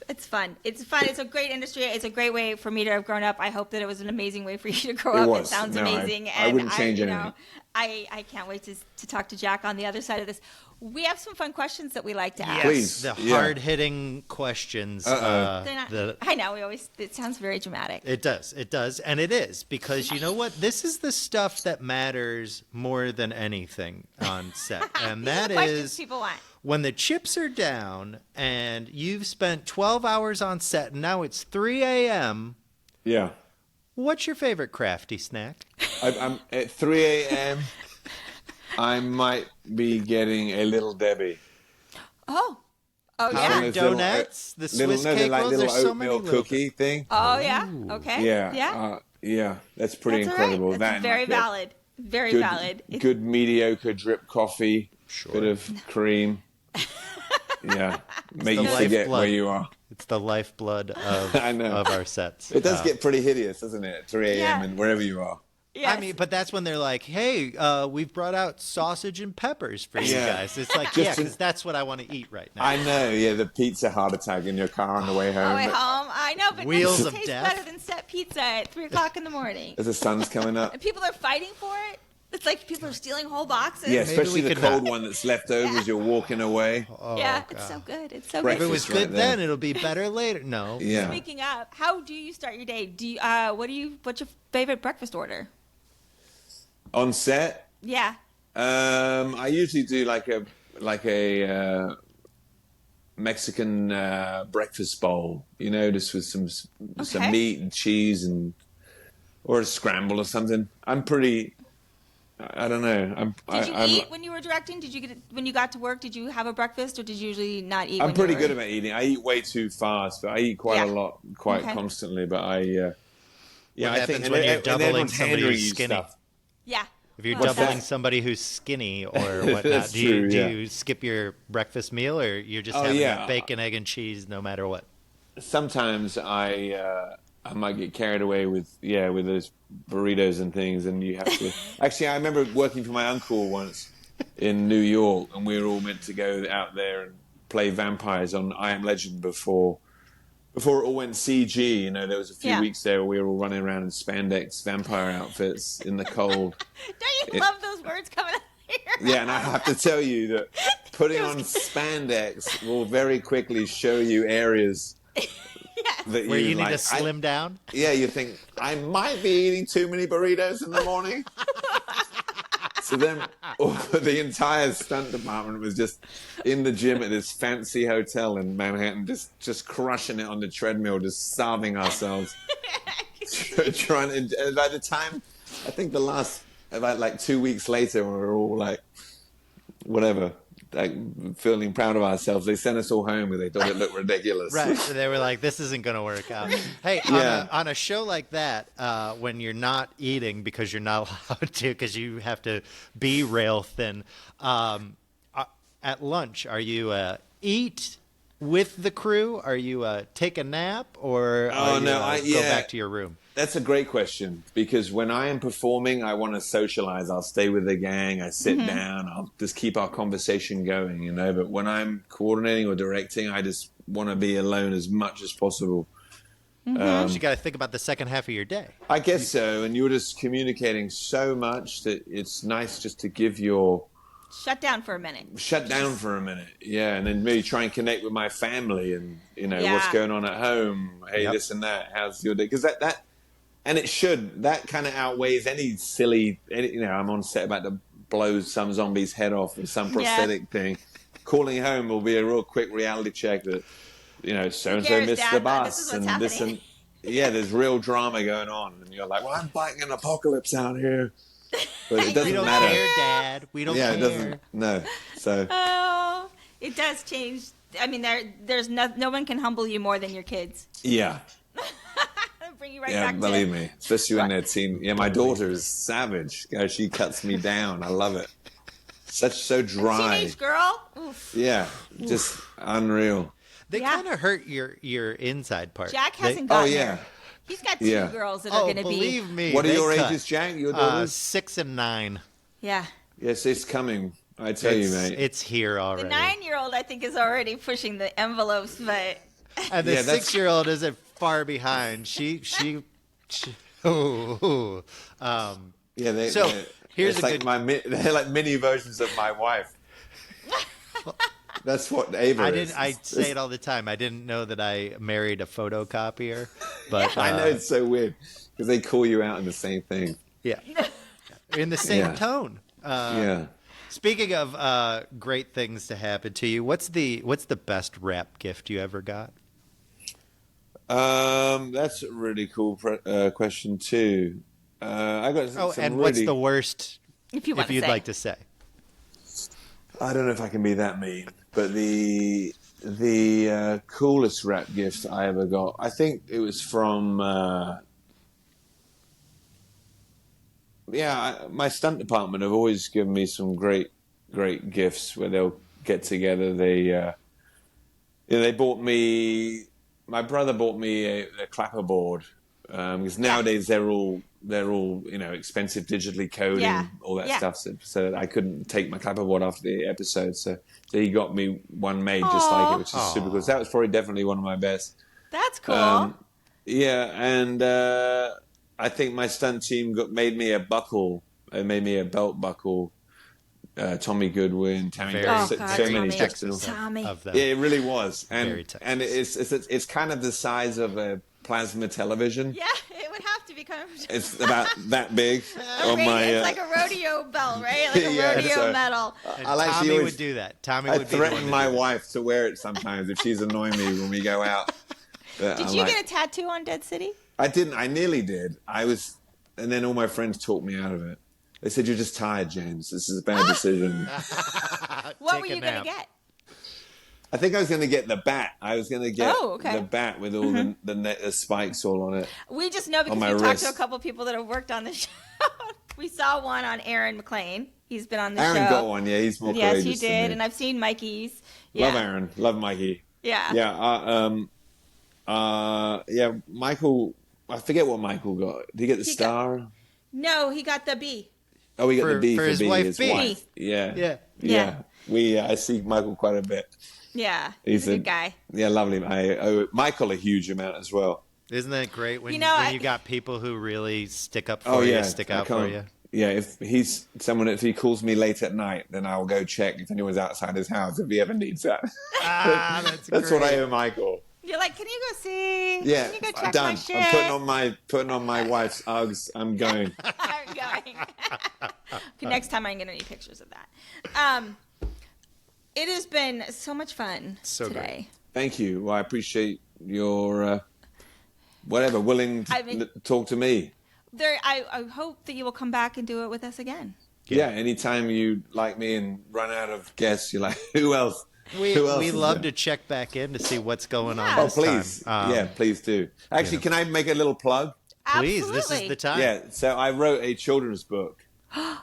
It's fun. It's fun. It's a great industry. It's a great way for me to have grown up. I hope that it was an amazing way for you to grow up. was. It sounds No, amazing. I wouldn't change you know, anything. I can't wait to talk to Jack on the other side of this. We have some fun questions that we like to ask. Please. the Yeah. hard-hitting questions. They're not, I know. It sounds very dramatic. It does, and it is, because you know what? This is the stuff that matters more than anything on set, and These are that the questions is people want. when the chips are down and you've spent 12 hours on set and now it's 3 a.m. Yeah. What's your favorite crafty snack? I'm at 3 a.m. I might be getting a Little Debbie. Oh One yeah. of those little, Donuts, the Swiss cake like rolls, little there's so many oatmeal little cookie thing. Oh yeah. Okay. Yeah. Yeah. Yeah. That's pretty That's all right. incredible. That's That and very like valid. Very valid. Good mediocre drip coffee, bit of cream. Yeah, make you forget where you are. It's the lifeblood of our sets. It does get pretty hideous, doesn't it? At 3 a.m. and wherever you are. Yes. I mean, but that's when they're like, "Hey, we've brought out sausage and peppers for you guys." It's like, because that's what I want to eat right now. I know, the pizza heart attack in your car on the way home. I know, but Wheels nothing of tastes death. better than set pizza at 3 o'clock in the morning. As the sun's coming up. And people are fighting for it. It's like people are stealing whole boxes. Yeah, especially the cold one that's left over as you're walking away. It's so good. It's so Breakfast good. If it was good then, it'll be better later. No. Yeah. Speaking of, how do you start your day? Do you, what's your favorite breakfast order? On set? Yeah. I usually do like a Mexican breakfast bowl, just with some meat and cheese or a scramble or something. I'm pretty. I don't know. Did you eat when you were directing? When you got to work? Did you have a breakfast, or did you usually not eat? I'm pretty good about eating. I eat way too fast, but I eat quite a lot, constantly. But What happens when you're doubling somebody who's skinny? Stuff. Yeah. If you're doubling somebody who's skinny or whatnot, do you skip your breakfast meal, or you're just having bacon, egg, and cheese no matter what? Sometimes I might get carried away with those burritos and things, and you have to. Actually, I remember working for my uncle once in New York, and we were all meant to go out there and play vampires on I Am Legend before it all went CG. There was a few weeks there where we were all running around in spandex vampire outfits in the cold. Don't you love those words coming out here? Yeah, and I have to tell you that putting on spandex will very quickly show you areas that where you need to slim down. Yeah, you think I might be eating too many burritos in the morning. So then the entire stunt department was just in the gym at this fancy hotel in Manhattan, just crushing it on the treadmill, just starving ourselves. Trying to, and by the time, I think about like 2 weeks later, we were all like, whatever, like feeling proud of ourselves. They sent us all home because they thought it looked ridiculous. Right. So they were like, this isn't going to work out. Hey, on a show like that, when you're not eating because you're not allowed to, because you have to be rail thin, at lunch, are you eat with the crew? Are you take a nap, or go back to your room? That's a great question, because when I am performing, I want to socialize. I'll stay with the gang. I sit down. I'll just keep our conversation going, But when I'm coordinating or directing, I just want to be alone as much as possible. You got to think about the second half of your day. I guess so. And you're just communicating so much that it's nice just to give your... Shut down for a minute. Yeah. And then maybe try and connect with my family and, what's going on at home. Hey, this and that. How's your day? Because that and that kind of outweighs any silly, I'm on set about to blow some zombie's head off with some prosthetic thing. Calling home will be a real quick reality check that, so-and-so missed the bus. There's real drama going on. And you're like, well, I'm fighting an apocalypse out here. But it doesn't we don't matter. care, Dad. We don't care. It doesn't. No. So. Oh, it does change. I mean, there's no one can humble you more than your kids. Yeah. Bring you right back. Believe me, especially when they're teen. Yeah, my daughter is savage. She cuts me down. I love it. So dry. Teenage girl. Oof. Yeah, just unreal. They kind of hurt your inside part. Jack hasn't gotten there. Oh, He's got two girls that are going to be. Believe me. What are your ages, Jack? Your daughters? 6 and 9. Yeah. Yes, it's coming. I tell you, mate. It's here already. The 9-year-old, I think, is already pushing the envelopes, but. And the 6-year-old isn't far behind. She oh. Yeah, here's they're like mini versions of my wife. That's what Ava is. I say it all the time. I didn't know that I married a photocopier, but I know it's so weird because they call you out in the same thing. Yeah, in the same tone. Speaking of great things to happen to you, what's the best rap gift you ever got? That's a really cool question too. I got what's the worst? If you'd like to say. I don't know if I can be that mean, but the coolest rap gift I ever got, I think it was from my stunt department have always given me some great gifts where they'll get together. They bought me. My brother bought me a clapper board because nowadays they're all expensive, digitally coding, all that stuff. So I couldn't take my clapper board after the episode. So he got me one made just like it, which is super cool. So that was probably definitely one of my best. That's cool. And I think my stunt team made me a buckle. They made me a belt buckle. Tommy Goodwin, Tammy, so many Jackson. Tommy. Yeah, it really was, and it's kind of the size of a plasma television. Yeah, it would have to become. It's about that big. It's like a rodeo belt, right? Like a rodeo medal. Tommy would do that. I threaten my wife to wear it sometimes if she's annoying me when we go out. Did you get a tattoo on Dead City? I didn't. I nearly did. And then all my friends talked me out of it. They said, "You're just tired, James. This is a bad decision." What were you going to get? I think I was going to get the bat. I was going to get the bat with all the spikes all on it. We just know because we talked to a couple people that have worked on the show. We saw one on Aaron McLean. He's been on the show. Aaron got one. Yeah, he's more courageous. Yes, he did. And I've seen Mikey's. Yeah. Love Aaron. Love Mikey. Yeah. Yeah. Michael. I forget what Michael got. Did he get the star? No, he got the B. Oh, he got the B for his wife. wife. Yeah. I see Michael quite a bit. Yeah, he's a good guy. Yeah, lovely. I owe Michael a huge amount as well. Isn't that great when you got people who really stick up for you, stick out for you? Yeah, if he calls me late at night, then I'll go check if anyone's outside his house if he ever needs that. That's what I owe Michael. You're like, can you go see? Yeah, can you go check done. My shit? I'm putting on my wife's Uggs. I'm going. I'm going. Okay, next time I'm going to need pictures of that. It has been so much fun today. Great. Thank you. Well, I appreciate your willing to talk to me. I hope that you will come back and do it with us again. Yeah, anytime you like me and run out of guests, you're like, who else? We love to check back in to see what's going on. Oh, please. Please do. Actually, can I make a little plug? Please, Absolutely. this is the time. Yeah, so I wrote a children's book.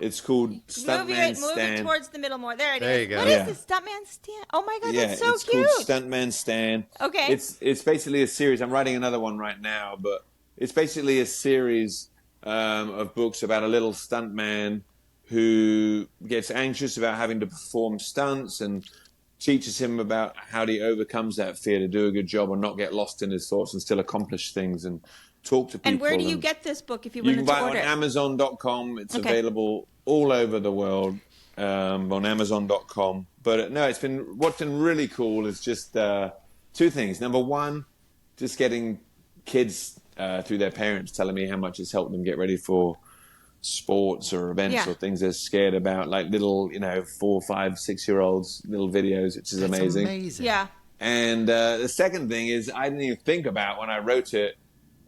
It's called Stuntman Move it towards the middle more. There it is. There you go. What is this? Stuntman Stan? Oh my God, that's so it's cute. Called Stuntman Stan. Okay. It's basically a series. I'm writing another one right now, but it's basically a series of books about a little stuntman who gets anxious about having to perform stunts and teaches him about how he overcomes that fear to do a good job and not get lost in his thoughts and still accomplish things and talk to people. And where do you get this book if you can wanted to buy order it it? on Amazon.com. It's available all over the world on Amazon.com. But what's been really cool is just two things. Number one, just getting kids through their parents telling me how much it's helped them get ready for sports or events or things they're scared about, like little 4, 5, 6-year-olds little videos, which is amazing. Yeah. And the second thing is I didn't even think about when I wrote it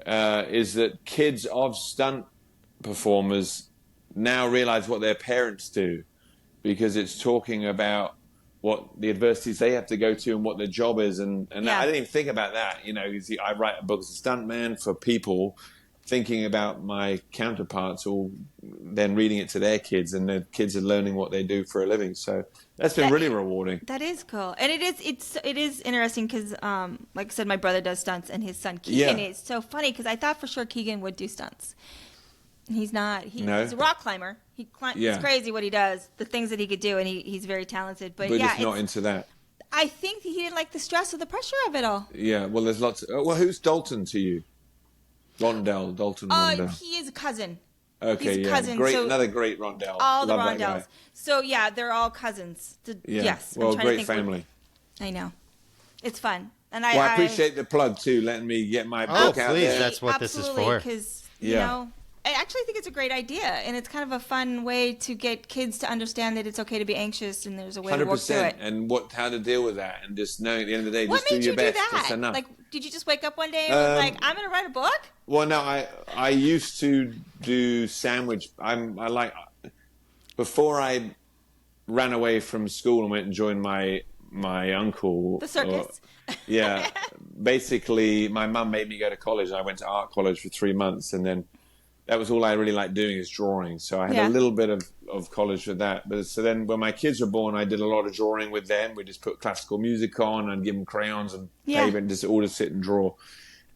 is that kids of stunt performers now realize what their parents do, because it's talking about what the adversities they have to go to and what their job is. And I didn't even think about that. I write a book as a stuntman for people, thinking about my counterparts, or then reading it to their kids, and their kids are learning what they do for a living. So that's been really rewarding. That is cool, and it is interesting because, like I said, my brother does stunts, and his son Keegan is so funny because I thought for sure Keegan would do stunts. He's not. He's a rock climber. It's crazy what he does, the things that he could do, and he's very talented. But just not into that. I think he didn't like the stress or the pressure of it all. Yeah, well, there's lots. Who's Dalton to you? Dalton Rondell. He is a cousin. Okay, he's a cousin. Great, another great Rondell. All the Rondells. So they're all cousins. Yes. Well, great family. I know. It's fun, and I appreciate the plug too, letting me get my book out there. That's what this is for. Because I actually think it's a great idea, and it's kind of a fun way to get kids to understand that it's okay to be anxious, and there's a way 100%, to work through it. And how to deal with that, and just knowing at the end of the day, just do your best. That's enough. Like, did you just wake up one day and was like, "I'm going to write a book"? Well, no, I used to do sandwich. Before I ran away from school and went and joined my uncle. The circus. Basically, my mum made me go to college. I went to art college for 3 months, and then that was all I really liked doing is drawing. So I had a little bit of college with that. But so then when my kids were born, I did a lot of drawing with them. We just put classical music on and give them crayons and paper and just all to sit and draw.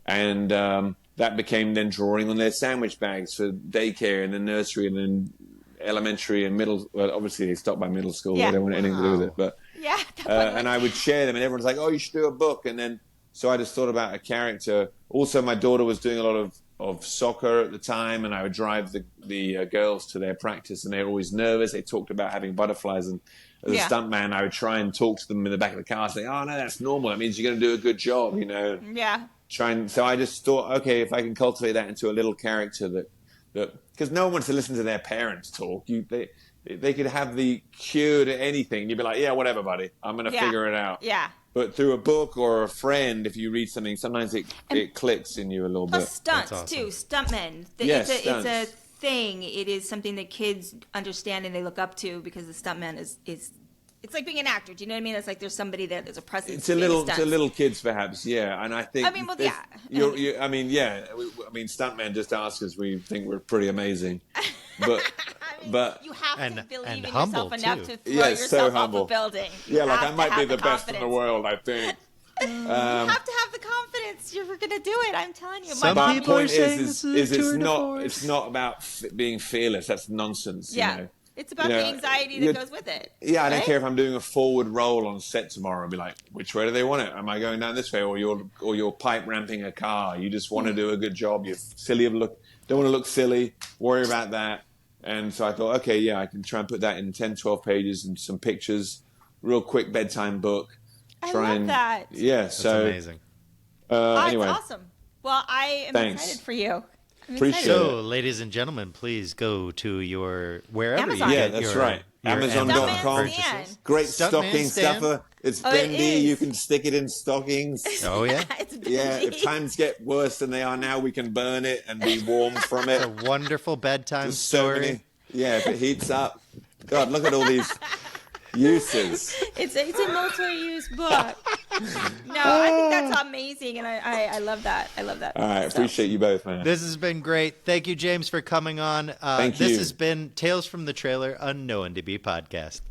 And that became then drawing on their sandwich bags for daycare and then nursery and then elementary and middle. Well, obviously they stopped by middle school. They don't want anything to do with it. But and I would share them and everyone's like, oh, you should do a book. And then so I just thought about a character. Also, my daughter was doing a lot of soccer at the time, and I would drive the girls to their practice, and they were always nervous. They talked about having butterflies, and as a stuntman, I would try and talk to them in the back of the car, saying, "Oh no, that's normal. That means you're going to do a good job," you know. Yeah. So I just thought, okay, if I can cultivate that into a little character that because no one wants to listen to their parents talk. They could have the cure to anything. You'd be like, yeah, whatever, buddy. I'm going to figure it out. Yeah. But through a book or a friend, if you read something, sometimes it clicks in you a little bit. Stunts, too. Stuntmen. Yes, it's a thing. It is something that kids understand and they look up to because the stuntman is it's like being an actor. Do you know what I mean? It's like there's somebody there, there's a presence. It's a little kids, perhaps, yeah. And I think. I mean, well, yeah. I mean, stuntmen just ask us. We think we're pretty amazing, but but you have to believe in humble, yourself enough too. to throw yourself off humble. a building. Yeah, like I might be the best in the world. I think. You have to have the confidence. You're going to do it. I'm telling you. Some My people point are saying is this is it's tour de not force. it's not about being fearless. That's nonsense. Yeah. You know? It's about the anxiety that goes with it. Yeah, I don't right? care if I'm doing a forward roll on set tomorrow. I'll be like, which way do they want it? Am I going down this way, or you're pipe ramping a car? You just want to do a good job. You're silly don't want to look silly. Worry about that. And so I thought, okay, yeah, I can try and put that in 10, 12 pages and some pictures, real quick bedtime book. I love that. Yeah, That's so amazing. Anyway, That's awesome. Well, I am excited for you. Appreciate So, it. ladies and gentlemen, please go to your wherever Amazon. you Yeah, get that's your, right. your Amazon.com. purchases. Great Stuntman stocking stand. stuffer. It's Oh, it bendy. is. You can stick it in stockings. Oh yeah, It's Yeah, bendy. if times get worse than they are now, we can burn it and be warm from it. a wonderful bedtime There's so story. many. Yeah, if it heats up. God, look at all these uses. It's a multi-use book. No, I think that's amazing, and I love that. I love that. All right, So, appreciate you both, man. This has been great. Thank you, James, for coming on. Thank This you. has been Tales from the Trailer, a No One to Be podcast.